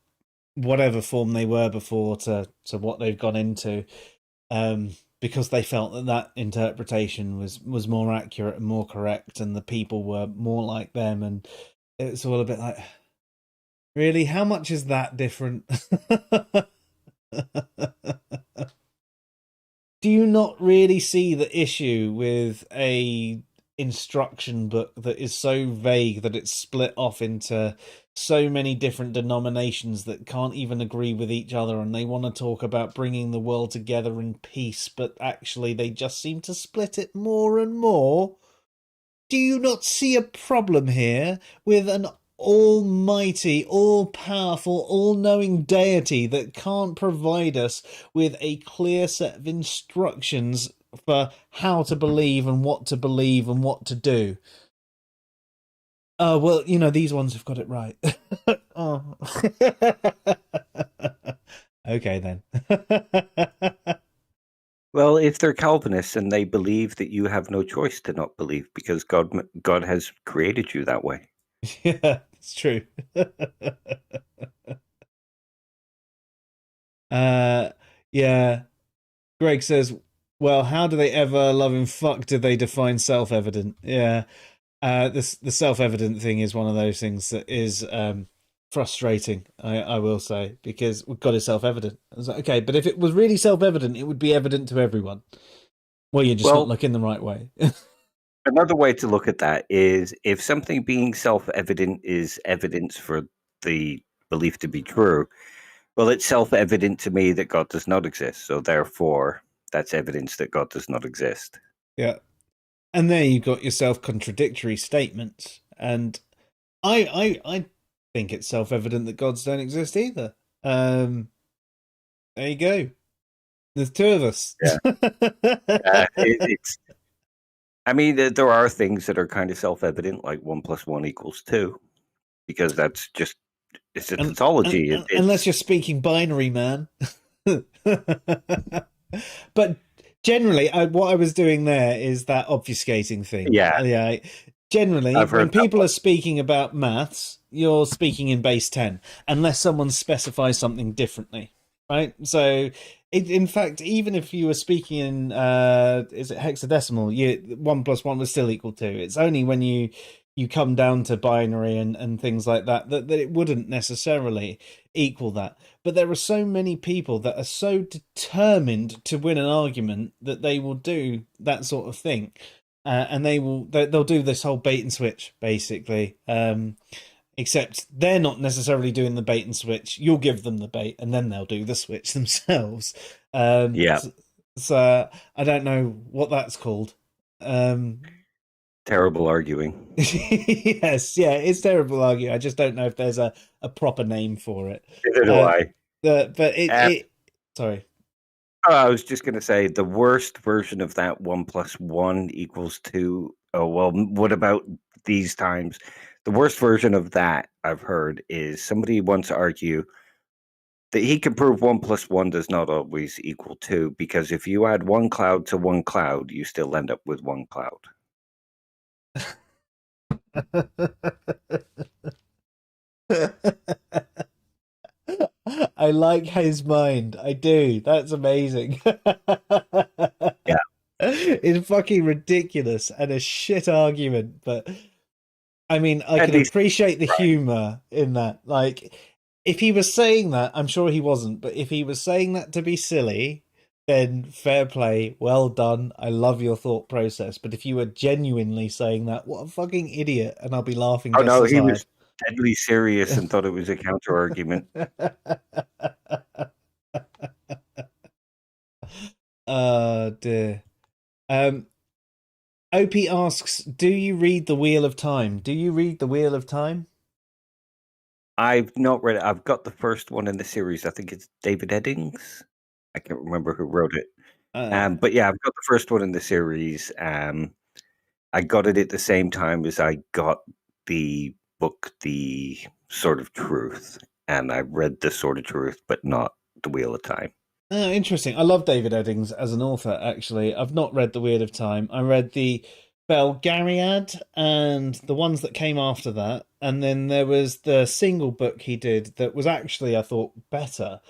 whatever form they were before to what they've gone into, because they felt that interpretation was more accurate and more correct, and the people were more like them, and it's all a bit like, really, how much is that different? Do you not really see the issue with a instruction book that is so vague that it's split off into so many different denominations that can't even agree with each other, and they want to talk about bringing the world together in peace, but actually they just seem to split it more and more? Do you not see a problem here with an almighty, all-powerful, all-knowing deity that can't provide us with a clear set of instructions for how to believe and what to believe and what to do? Oh, well, you know, these ones have got it right. Oh. Okay, then. Well, if they're Calvinists and they believe that you have no choice to not believe because God has created you that way. Yeah, it's true. Yeah. Greg says, well, how do they ever loving fuck do they define self-evident? Yeah. The self-evident thing is one of those things that is frustrating, I will say, because God is self-evident. I was like, okay, but if it was really self-evident, it would be evident to everyone. Well, you're just not looking the right way. Another way to look at that is if something being self-evident is evidence for the belief to be true, well, it's self-evident to me that God does not exist. So therefore, that's evidence that God does not exist. Yeah. And there you've got your self-contradictory statements. And I think it's self-evident that gods don't exist either. There you go. There's two of us. Yeah. I mean, there are things that are kind of self-evident, like 1 + 1 = 2, because that's just, it's a tautology. Unless you're speaking binary, man. But generally, what I was doing there is that obfuscating thing. Yeah. Generally, when people are speaking about maths, you're speaking in base 10, unless someone specifies something differently, right? So, in fact, even if you were speaking in, is it hexadecimal, 1 + 1 would still equal 2. It's only when you come down to binary and things like that it wouldn't necessarily equal that. But there are so many people that are so determined to win an argument that they will do that sort of thing. And they'll do this whole bait and switch, basically. Except they're not necessarily doing the bait and switch. You'll give them the bait, and then they'll do the switch themselves. So I don't know what that's called. Terrible arguing. Yes, yeah, it's terrible arguing. I just don't know if there's a proper name for it. Neither do I. But sorry. I was just going to say the worst version of that 1 + 1 = 2. Oh, well, what about these times? The worst version of that I've heard is somebody wants to argue that he can prove 1 + 1 does not always equal 2, because if you add one cloud to one cloud, you still end up with one cloud. I like his mind. I do. That's amazing. Yeah. It's fucking ridiculous and a shit argument, but I mean, I can appreciate the humor in that. Like, if he was saying that, I'm sure he wasn't, but if he was saying that to be silly, then fair play, well done. I love your thought process. But if you were genuinely saying that, what a fucking idiot, and I'll be laughing. Oh no, he was deadly serious and thought it was a counter argument. Oh dear. OP asks, do you read The Wheel of Time? Do you read The Wheel of Time? I've not read it. I've got the first one in the series. I think it's David Eddings. I can't remember who wrote it. But yeah, I've got the first one in the series. I got it at the same time as I got the book, The Sword of Truth. And I read The Sword of Truth, but not The Wheel of Time. Oh, interesting. I love David Eddings as an author, actually. I've not read The Wheel of Time. I read the Belgariad and the ones that came after that. And then there was the single book he did that was actually, I thought, better,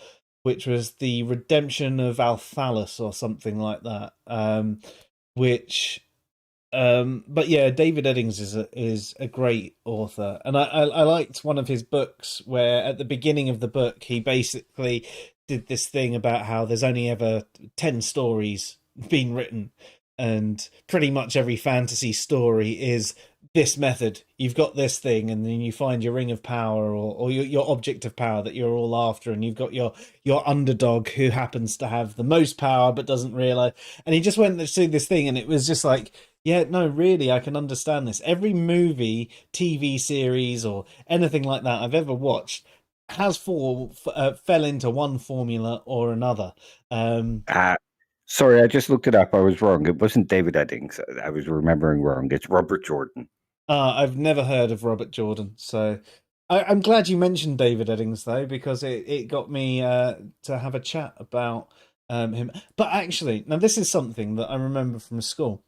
which was The Redemption of Althalus or something like that, which But yeah, David Eddings is a great author, and I liked one of his books where at the beginning of the book he basically did this thing about how there's only ever 10 stories being written, and pretty much every fantasy story is this method. You've got this thing, and then you find your ring of power or your object of power that you're all after, and you've got your underdog who happens to have the most power but doesn't realize. And he just went through this thing, and it was just like, yeah, no, really, I can understand this. Every movie, TV series, or anything like that I've ever watched has fell into one formula or another. Sorry, I just looked it up. I was wrong. It wasn't David Eddings. I was remembering wrong. It's Robert Jordan. I've never heard of Robert Jordan, so I'm glad you mentioned David Eddings, though, because it got me to have a chat about him. But actually, now this is something that I remember from school.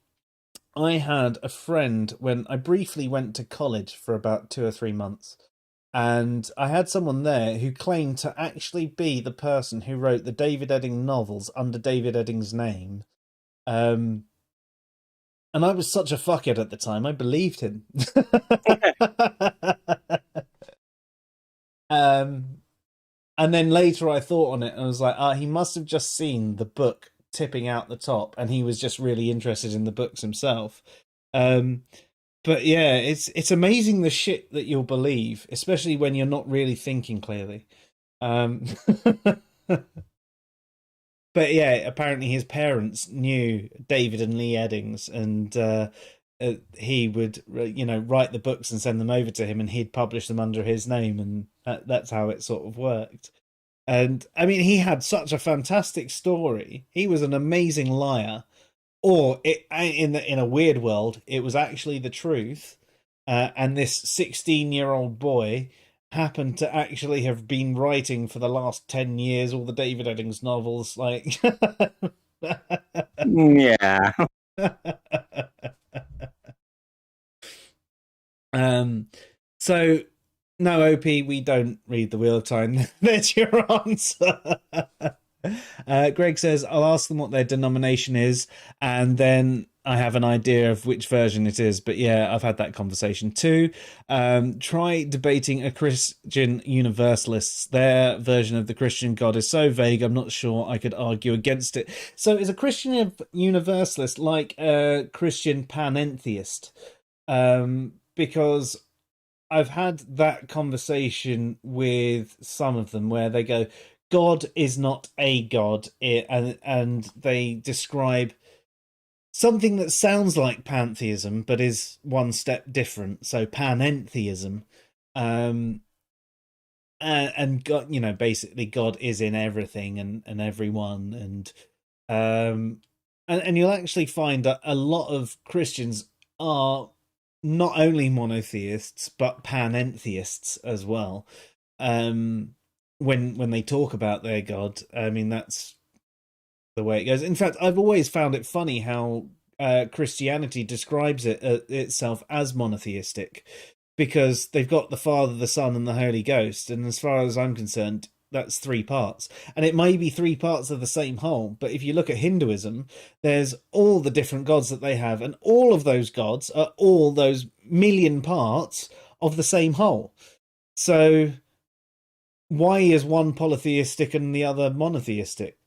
I had a friend when I briefly went to college for about 2 or 3 months, and I had someone there who claimed to actually be the person who wrote the David Eddings novels under David Eddings' name. And I was such a fuckhead at the time, I believed him. And then later I thought on it, and I was like, he must have just seen the book tipping out the top, and he was just really interested in the books himself. But yeah, it's amazing the shit that you'll believe, especially when you're not really thinking clearly. But yeah, apparently his parents knew David and Lee Eddings, and he would, write the books and send them over to him, and he'd publish them under his name, and that's how it sort of worked. And I mean, he had such a fantastic story. He was an amazing liar, or in a weird world, it was actually the truth. And this 16-year-old boy happened to actually have been writing for the last 10 years all the David Eddings novels. Like, yeah. So no, OP, we don't read the Wheel of Time. There's your answer. Greg says, I'll ask them what their denomination is, and then I have an idea of which version it is. But yeah, I've had that conversation too. Try debating a Christian universalists. Their version of the Christian God is so vague, I'm not sure I could argue against it. So is a Christian universalist like a Christian panentheist? Because I've had that conversation with some of them where they go, God is not a God, and they describe something that sounds like pantheism but is one step different. So panentheism, and God, basically God is in everything and everyone, and you'll actually find that a lot of Christians are not only monotheists but panentheists as well. When they talk about their God, I mean, that's the way it goes. In fact, I've always found it funny how Christianity describes itself as monotheistic, because they've got the Father, the Son, and the Holy Ghost, and as far as I'm concerned, that's 3 parts. And it may be 3 parts of the same whole, but if you look at Hinduism, there's all the different gods that they have, and all of those gods are all those million parts of the same whole. So why is one polytheistic and the other monotheistic?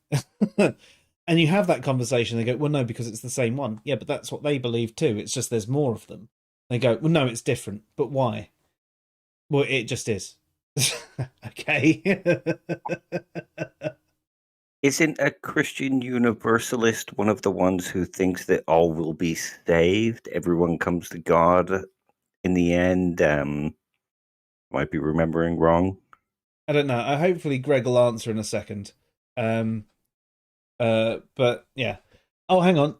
And you have that conversation, they go, well, no, because it's the same one. Yeah, but that's what they believe too. It's just there's more of them. They go, well, no, it's different. But why? Well, it just is. Okay. Isn't a Christian universalist one of the ones who thinks that all will be saved? Everyone comes to God in the end. Might be remembering wrong. I don't know. Hopefully Greg will answer in a second. But yeah. Oh, hang on.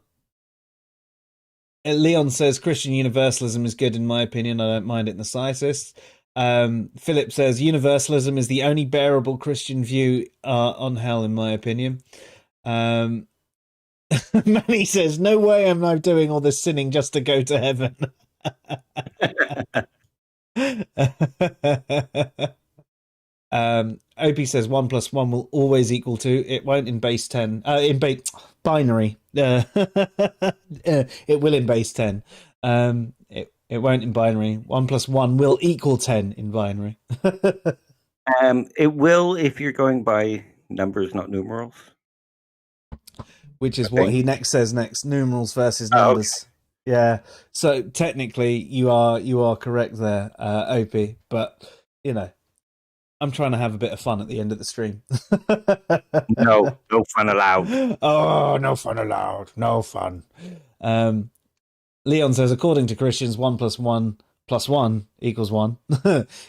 Leon says Christian universalism is good in my opinion. I don't mind it in the Scientists. Philip says universalism is the only bearable Christian view on hell in my opinion. Manny says, no way am I doing all this sinning just to go to heaven. OP says 1 + 1 will always equal 2. It won't in base 10. In base binary. It will in base 10. It won't in binary. 1 + 1 will equal 10 in binary. It will if you're going by numbers, not numerals. Which is I what think. he next says next. Numerals versus Oh, okay. numbers. Yeah. So technically you are correct there, OP. But I'm trying to have a bit of fun at the end of the stream. No fun allowed. Oh, no fun allowed. No fun. Leon says, according to Christians, 1 + 1 + 1 = 1.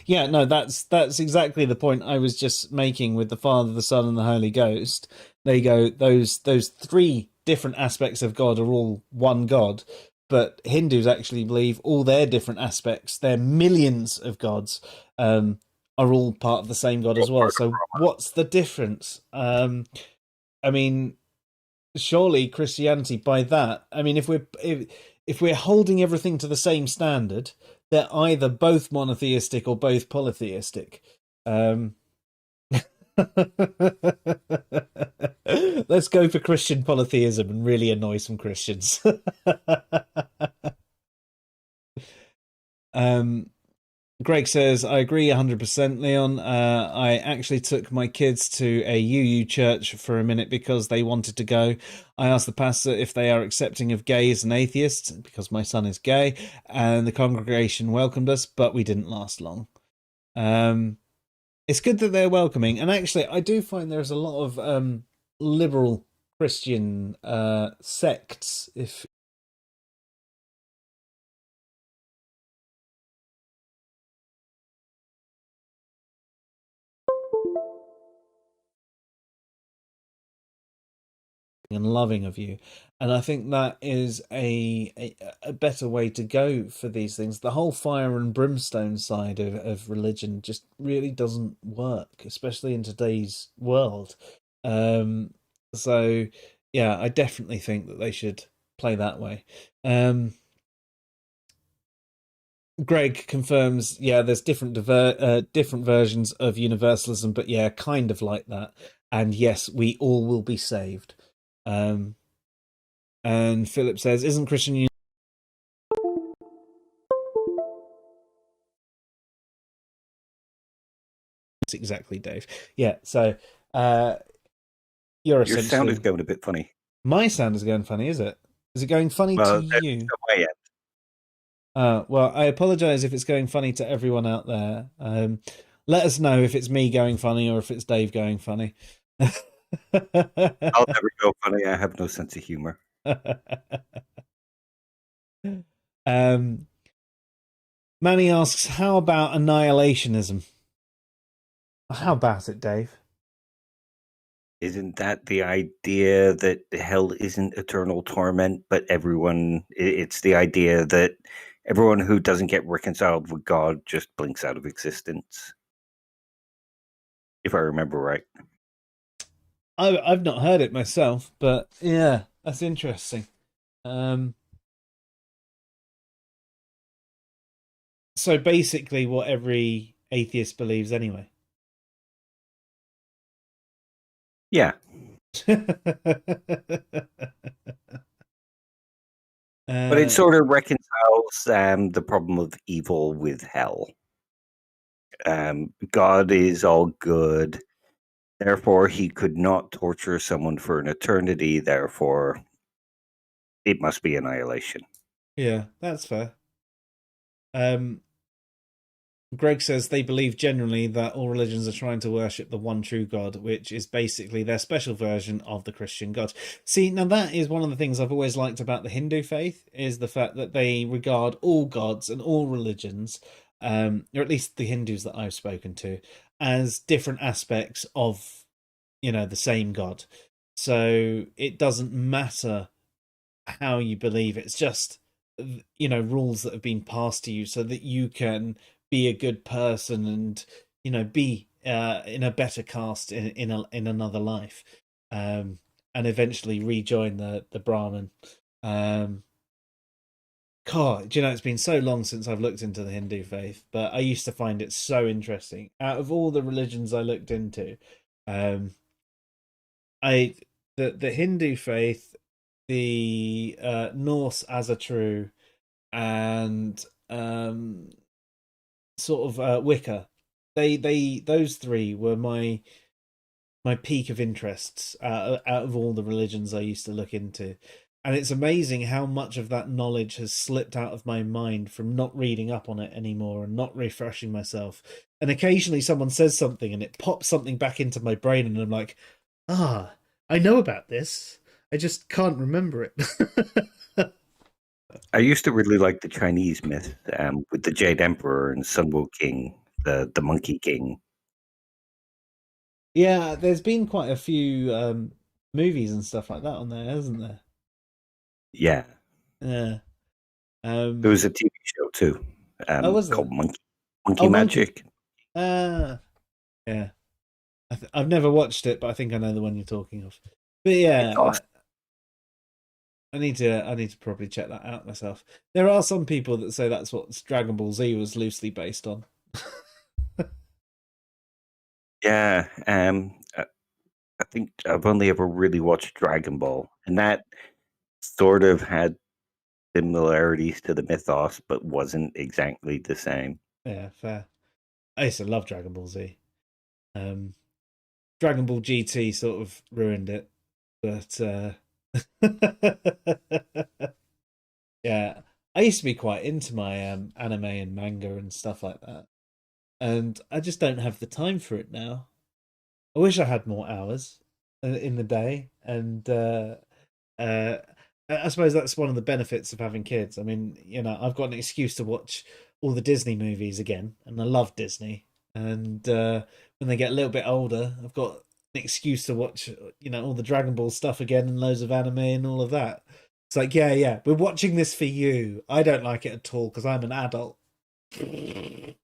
Yeah, no, that's exactly the point I was just making with the Father, the Son, and the Holy Ghost. There you go. Those three different aspects of God are all one God. But Hindus actually believe all their different aspects, their millions of gods, are all part of the same God as well. So what's the difference? I mean, surely Christianity by that, I mean, if we're holding everything to the same standard, they're either both monotheistic or both polytheistic. Let's go for Christian polytheism and really annoy some Christians. Greg says, I agree 100%, Leon. I actually took my kids to a UU church for a minute because they wanted to go. I asked the pastor if they are accepting of gays and atheists because my son is gay, and the congregation welcomed us, but we didn't last long. It's good that they're welcoming, and actually I do find there's a lot of liberal Christian sects, if and loving of you, and I think that is a better way to go for these things. The whole fire and brimstone side of religion just really doesn't work, especially in today's world. So yeah, I definitely think that they should play that way. Greg confirms, yeah, there's different versions of universalism, but yeah, kind of like that. And yes, we all will be saved. And Philip says, isn't Christian Union exactly, Dave? Yeah, so your sound is going a bit funny. My sound is going funny, is it? Is it going funny to you? Well, I apologize if it's going funny to everyone out there. Let us know if it's me going funny or if it's Dave going funny. I'll never go funny. I have no sense of humor. Manny asks, how about annihilationism? How about it, Dave? Isn't that the idea that hell isn't eternal torment, but it's the idea that everyone who doesn't get reconciled with God just blinks out of existence? If I remember right. I've not heard it myself, but yeah, that's interesting. So basically what every atheist believes anyway. Yeah. But it sort of reconciles the problem of evil with hell. God is all good. Therefore, he could not torture someone for an eternity. Therefore, it must be annihilation. Yeah, that's fair. Greg says they believe generally that all religions are trying to worship the one true God, which is basically their special version of the Christian God. See, now that is one of the things I've always liked about the Hindu faith, is the fact that they regard all gods and all religions, or at least the Hindus that I've spoken to, as different aspects of, the same God. So it doesn't matter how you believe. It's just, rules that have been passed to you so that you can be a good person and be in a better caste in another life, and eventually rejoin the Brahmin God, do you know, it's been so long since I've looked into the Hindu faith, but I used to find it so interesting. Out of all the religions I looked into, I the Hindu faith, the Norse as a true, and sort of Wicca, those three were my peak of interests out of all the religions I used to look into. And it's amazing how much of that knowledge has slipped out of my mind from not reading up on it anymore and not refreshing myself. And occasionally someone says something and it pops something back into my brain and I'm like, I know about this. I just can't remember it. I used to really like the Chinese myth with the Jade Emperor and Sun Wukong, the Monkey King. Yeah, there's been quite a few movies and stuff like that on there, hasn't there? Yeah. Yeah. There was a TV show too was there? called Monkey Magic. Yeah. I've never watched it, but I think I know the one you're talking of. But yeah, Awesome. I need to probably check that out myself. There are some people that say that's what Dragon Ball Z was loosely based on. Yeah, I think I've only ever really watched Dragon Ball, and that sort of had similarities to the mythos, but wasn't exactly the same. Yeah, fair. I used to love Dragon Ball Z. Dragon Ball GT sort of ruined it, but yeah, I used to be quite into my anime and manga and stuff like that, and I just don't have the time for it now. I wish I had more hours in the day, and I suppose that's one of the benefits of having kids. I mean, you know, I've got an excuse to watch all the Disney movies again, and I love Disney. And when they get a little bit older, I've got an excuse to watch, you know, all the Dragon Ball stuff again and loads of anime and all of that. It's like, yeah, we're watching this for you. I don't like it at all because I'm an adult. I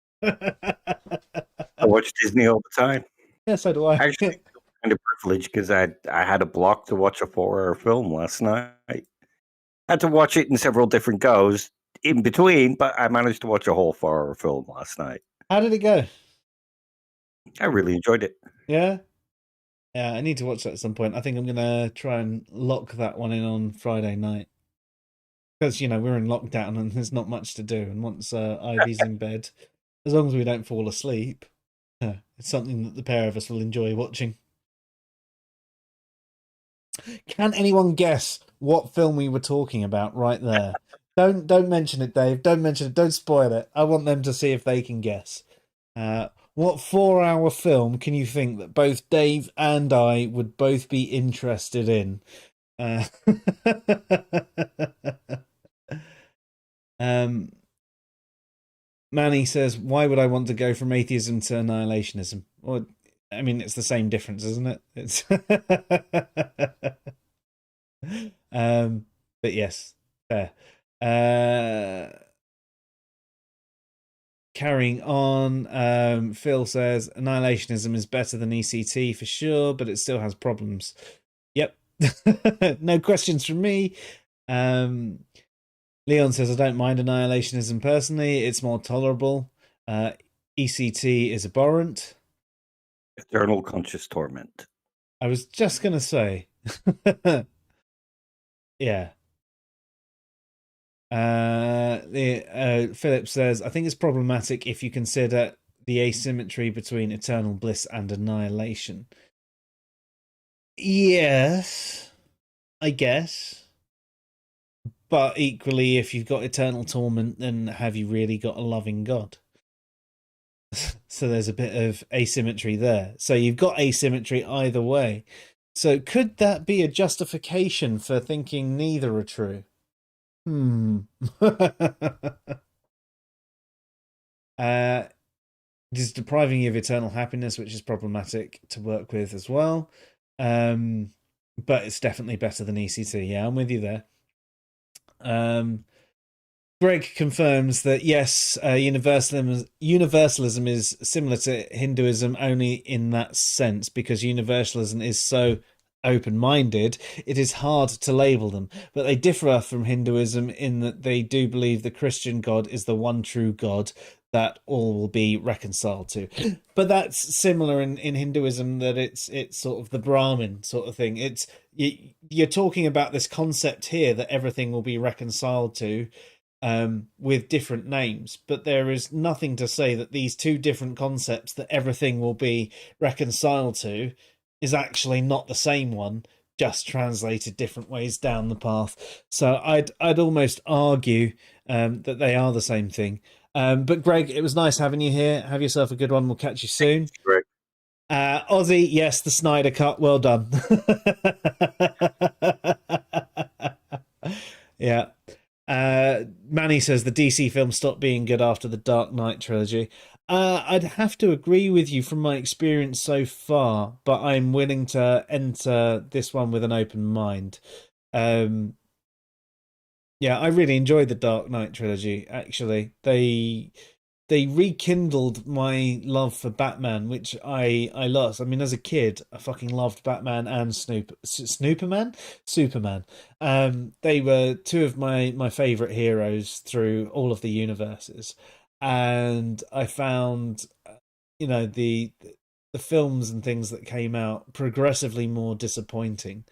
watch Disney all the time. Yeah, so do I. Actually, I feel kind of privileged because I had a block to watch a 4-hour film last night. I had to watch it in several different goes in between, but I managed to watch a whole 4-hour film last night. How did it go? I really enjoyed it. Yeah? Yeah, I need to watch that at some point. I think I'm going to try and lock that one in on Friday night. Because, you know, we're in lockdown and there's not much to do. And once Ivy's in bed, as long as we don't fall asleep, it's something that the pair of us will enjoy watching. Can anyone guess what film we were talking about right there? Don't mention it, Dave. Don't mention it. Don't spoil it. I want them to see if they can guess. What 4-hour film can you think that both Dave and I would both be interested in? Manny says, why would I want to go from atheism to annihilationism? Well, I mean, it's the same difference, isn't it? It's but yes, fair. Carrying on, Phil says annihilationism is better than ECT for sure, but it still has problems. Yep. No questions from me. Leon says, I don't mind annihilationism personally. It's more tolerable. ECT is abhorrent. Eternal conscious torment. I was just going to say. Yeah. Philip says, I think it's problematic if you consider the asymmetry between eternal bliss and annihilation. Yes, I guess. But equally, if you've got eternal torment, then have you really got a loving God? So there's a bit of asymmetry there. So you've got asymmetry either way. So could that be a justification for thinking neither are true? It is depriving you of eternal happiness, which is problematic to work with as well. But it's definitely better than ECT. Yeah, I'm with you there. Greg confirms that yes, universalism is similar to Hinduism only in that sense, because universalism is so open-minded, it is hard to label them. But they differ from Hinduism in that they do believe the Christian God is the one true God that all will be reconciled to. But that's similar in Hinduism, that it's sort of the Brahmin sort of thing. It's you're talking about this concept here that everything will be reconciled to, with different names, but there is nothing to say that these two different concepts that everything will be reconciled to is actually not the same one, just translated different ways down the path. So I'd almost argue that they are the same thing. But Greg, it was nice having you here. Have yourself a good one. We'll catch you soon. Greg. Ozzy, yes, the Snyder Cut. Well done. Yeah. Manny says the DC film stopped being good after the Dark Knight trilogy. I'd have to agree with you from my experience so far, but I'm willing to enter this one with an open mind. Yeah, I really enjoyed the Dark Knight trilogy, actually. They rekindled my love for Batman, which I lost. I mean, as a kid, I fucking loved Batman and Superman. They were two of my favorite heroes through all of the universes, and I found, the films and things that came out progressively more disappointing.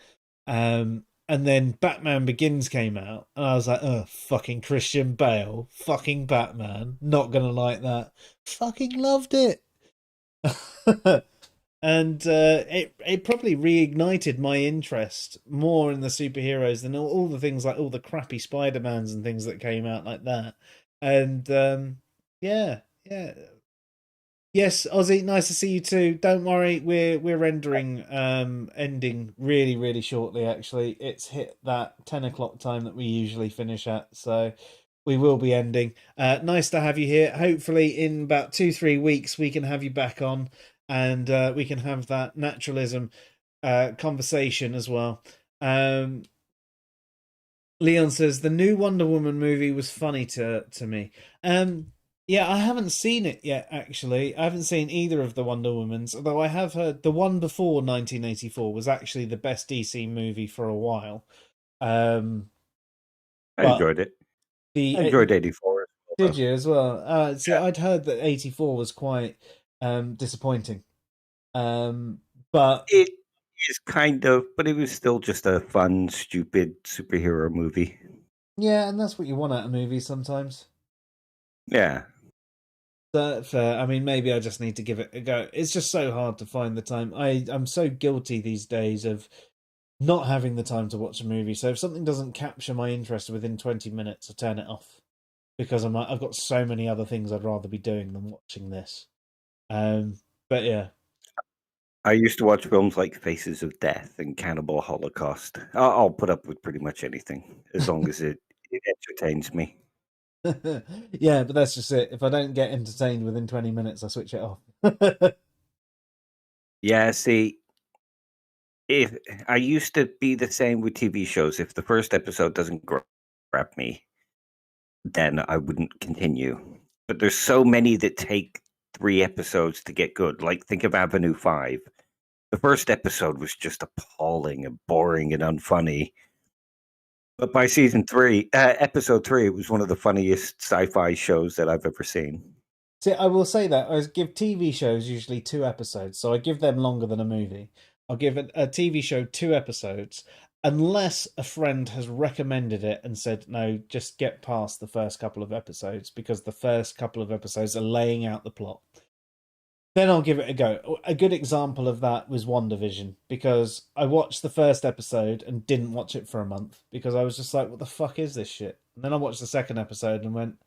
And then Batman Begins came out, and I was like, oh, fucking Christian Bale, fucking Batman, not gonna like that. Fucking loved it. And it probably reignited my interest more in the superheroes than all the things, like all the crappy Spider-Mans and things that came out like that. And yeah. Yes, Ozzy, nice to see you too. Don't worry, we're ending really, really shortly, actually. It's hit that 10 o'clock time that we usually finish at, so we will be ending. Nice to have you here. Hopefully in about 2-3 weeks we can have you back on, and we can have that naturalism conversation as well. Leon says the new Wonder Woman movie was funny to me. Yeah, I haven't seen it yet, actually. I haven't seen either of the Wonder Womans, although I have heard the one before 1984 was actually the best DC movie for a while. I enjoyed it. I enjoyed 84. Did you as well? See, Yeah. I'd heard that 84 was quite disappointing. But It is kind of, but it was still just a fun, stupid superhero movie. yeah, and that's what you want out of movies sometimes. Yeah. Fair. I mean, maybe I just need to give it a go. It's just so hard to find the time. I'm so guilty these days of not having the time to watch a movie. So if something doesn't capture my interest within 20 minutes, I turn it off, because I'm like, I've got so many other things I'd rather be doing than watching this. But yeah. I used to watch films like Faces of Death and Cannibal Holocaust. I'll put up with pretty much anything as long as it entertains me. Yeah, but that's just it. If I don't get entertained within 20 minutes, I switch it off. Yeah, see, if I used to be the same with TV shows. If the first episode doesn't grab me, then I wouldn't continue. But there's so many that take 3 episodes to get good. Like, think of Avenue 5. The first episode was just appalling and boring and unfunny. But by episode 3, it was one of the funniest sci-fi shows that I've ever seen. See, I will say that I give TV shows usually 2 episodes, so I give them longer than a movie. I'll give a TV show 2 episodes, unless a friend has recommended it and said, no, just get past the first couple of episodes, because the first couple of episodes are laying out the plot. Then I'll give it a go. A good example of that was WandaVision, because I watched the first episode and didn't watch it for a month, because I was just like, what the fuck is this shit? And then I watched the second episode and went,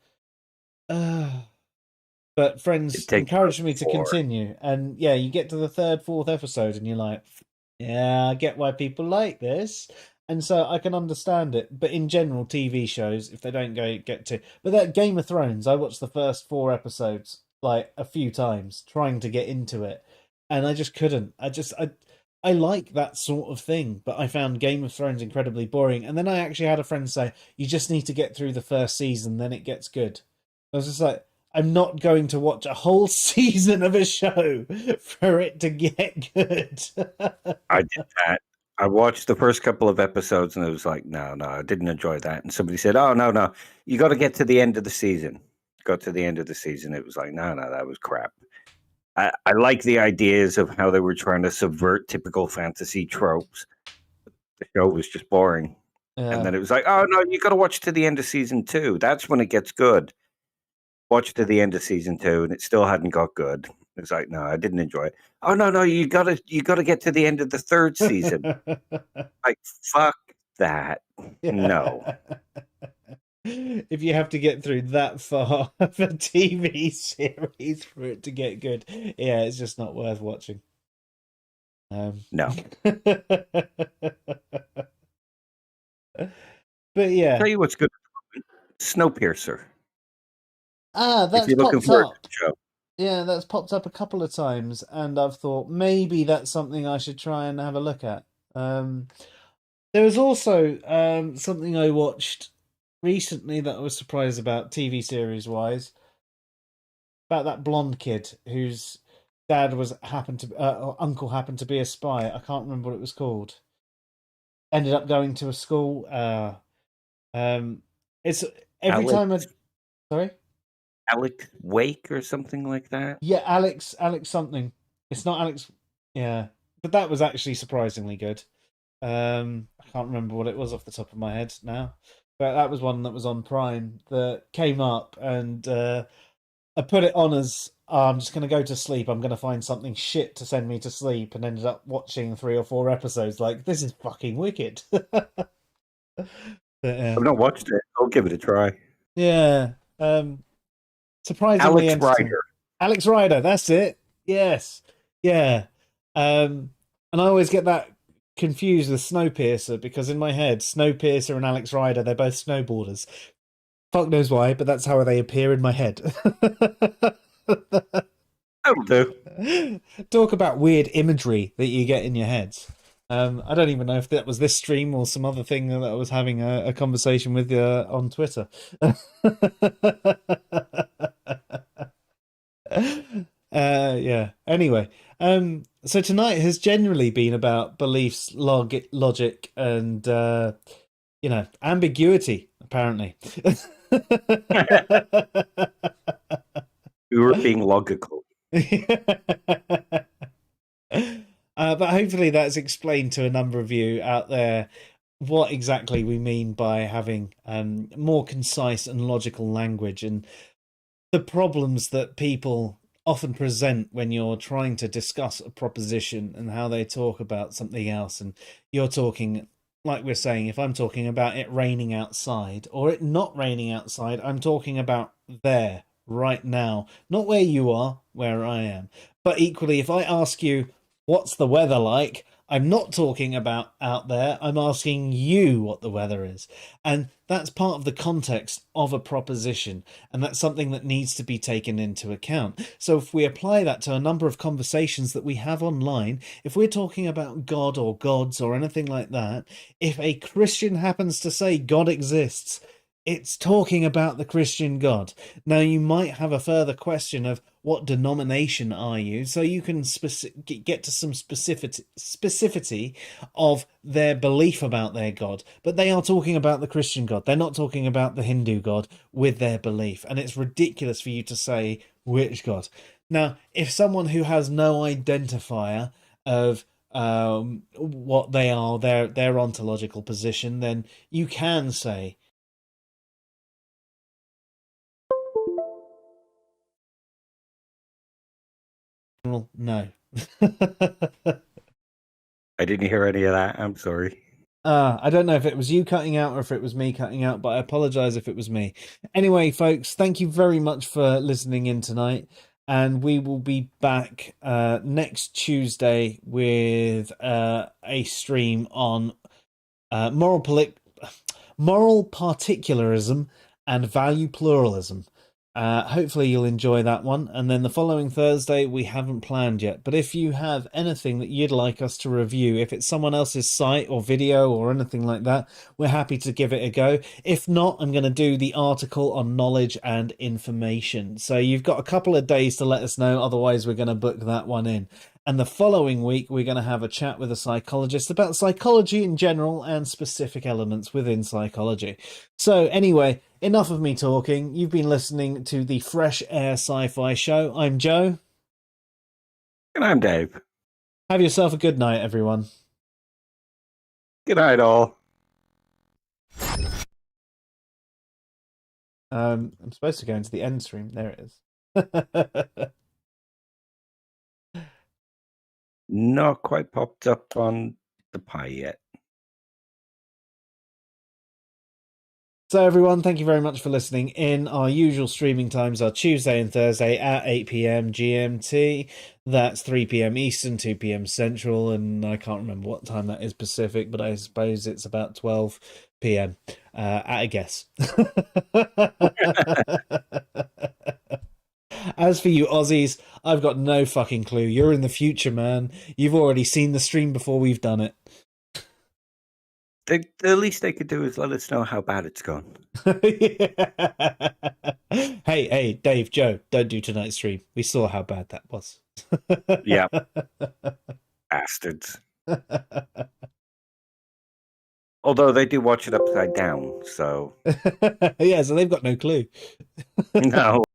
But friends encouraged me to continue. And yeah, you get to the 3rd, 4th episode and you're like, yeah, I get why people like this. And so I can understand it. But in general, TV shows, if they don't get to... But that Game of Thrones, I watched the first 4 episodes like a few times trying to get into it, and I just couldn't. I like that sort of thing, but I found Game of Thrones incredibly boring. And then I actually had a friend say, you just need to get through the first season, then it gets good. I was just like, I'm not going to watch a whole season of a show for it to get good. I did that. I watched the first couple of episodes and it was like, no, I didn't enjoy that. And somebody said, oh, no, you got to get to the end of the season. Got to the end of the season. It was like, no, that was crap. I like the ideas of how they were trying to subvert typical fantasy tropes. The show was just boring. And then it was like, oh, no, you got to watch to the end of season 2. That's when it gets good. Watch to the end of season 2 and it still hadn't got good. It was like, no, I didn't enjoy it. Oh, no, you got to get to the end of the 3rd season. Like, fuck that. No. If you have to get through that far of a TV series for it to get good, yeah, it's just not worth watching. No. But yeah. Tell you what's good. Snowpiercer. That's if you're looking popped for up. a show. Yeah, that's popped up a couple of times, and I've thought maybe that's something I should try and have a look at. There was also something I watched recently that I was surprised about, TV series wise, about that blonde kid whose dad uncle happened to be a spy. I can't remember what it was called. Ended up going to a school. It's every time. Sorry. Alex Wake or something like that. Yeah, Alex something. It's not Alex. Yeah, but that was actually surprisingly good. I can't remember what it was off the top of my head now, but that was one that was on Prime that came up, and I put it on as I'm just going to go to sleep. I'm going to find something shit to send me to sleep, and ended up watching 3 or 4 episodes. Like, this is fucking wicked. But, I've not watched it. I'll give it a try. Yeah. Surprisingly, Alex Rider, that's it. Yes. Yeah. And I always get that confused with Snowpiercer, because in my head, Snowpiercer and Alex Rider, they're both snowboarders. Fuck knows why, but that's how they appear in my head. That'll do. Talk about weird imagery that you get in your heads. I don't even know if that was this stream or some other thing that I was having a conversation with on Twitter. Yeah. Anyway, so tonight has generally been about beliefs, logic, and ambiguity. Apparently, We were being logical. But hopefully that's explained to a number of you out there what exactly we mean by having more concise and logical language, and the problems that people often present when you're trying to discuss a proposition and how they talk about something else. And you're talking, like we're saying, if I'm talking about it raining outside or it not raining outside, I'm talking about there, right now, not where you are, where I am. But equally, if I ask you, what's the weather like? I'm not talking about out there. I'm asking you what the weather is. And that's part of the context of a proposition. And that's something that needs to be taken into account. So if we apply that to a number of conversations that we have online, if we're talking about God or gods or anything like that, if a Christian happens to say God exists, it's talking about the Christian God. Now, you might have a further question of what denomination are you, so you can get to some specificity of their belief about their God. But they are talking about the Christian God. They're not talking about the Hindu God with their belief. And it's ridiculous for you to say which God. Now, if someone who has no identifier of what they are, their ontological position, then you can say, no. I didn't hear any of that. I'm sorry. I don't know if it was you cutting out or if it was me cutting out, but I apologize if it was me. Anyway, folks, thank you very much for listening in tonight. And we will be back next Tuesday with a stream on moral particularism and value pluralism. Hopefully you'll enjoy that one. And then the following Thursday, we haven't planned yet. But if you have anything that you'd like us to review, if it's someone else's site or video or anything like that, we're happy to give it a go. If not, I'm going to do the article on knowledge and information. So you've got a couple of days to let us know. Otherwise, we're going to book that one in. And the following week, we're going to have a chat with a psychologist about psychology in general and specific elements within psychology. So anyway, enough of me talking. You've been listening to the Fresh Air Sci-Fi Show. I'm Joe. And I'm Dave. Have yourself a good night, everyone. Good night, all. I'm supposed to go into the end stream. There it is. Not quite popped up on the pie yet. So everyone, thank you very much for listening in. Our usual streaming times are Tuesday and Thursday at 8 p.m. GMT. That's 3 p.m. Eastern, 2 p.m. Central, and I can't remember what time that is Pacific, but I suppose it's about 12 p.m. At a guess. As for you Aussies, I've got no fucking clue. You're in the future, man. You've already seen the stream before we've done it. The least they could do is let us know how bad it's gone. Hey, Dave, Joe, don't do tonight's stream. We saw how bad that was. Yeah. Bastards. Although they do watch it upside down, so... Yeah, so they've got no clue. No.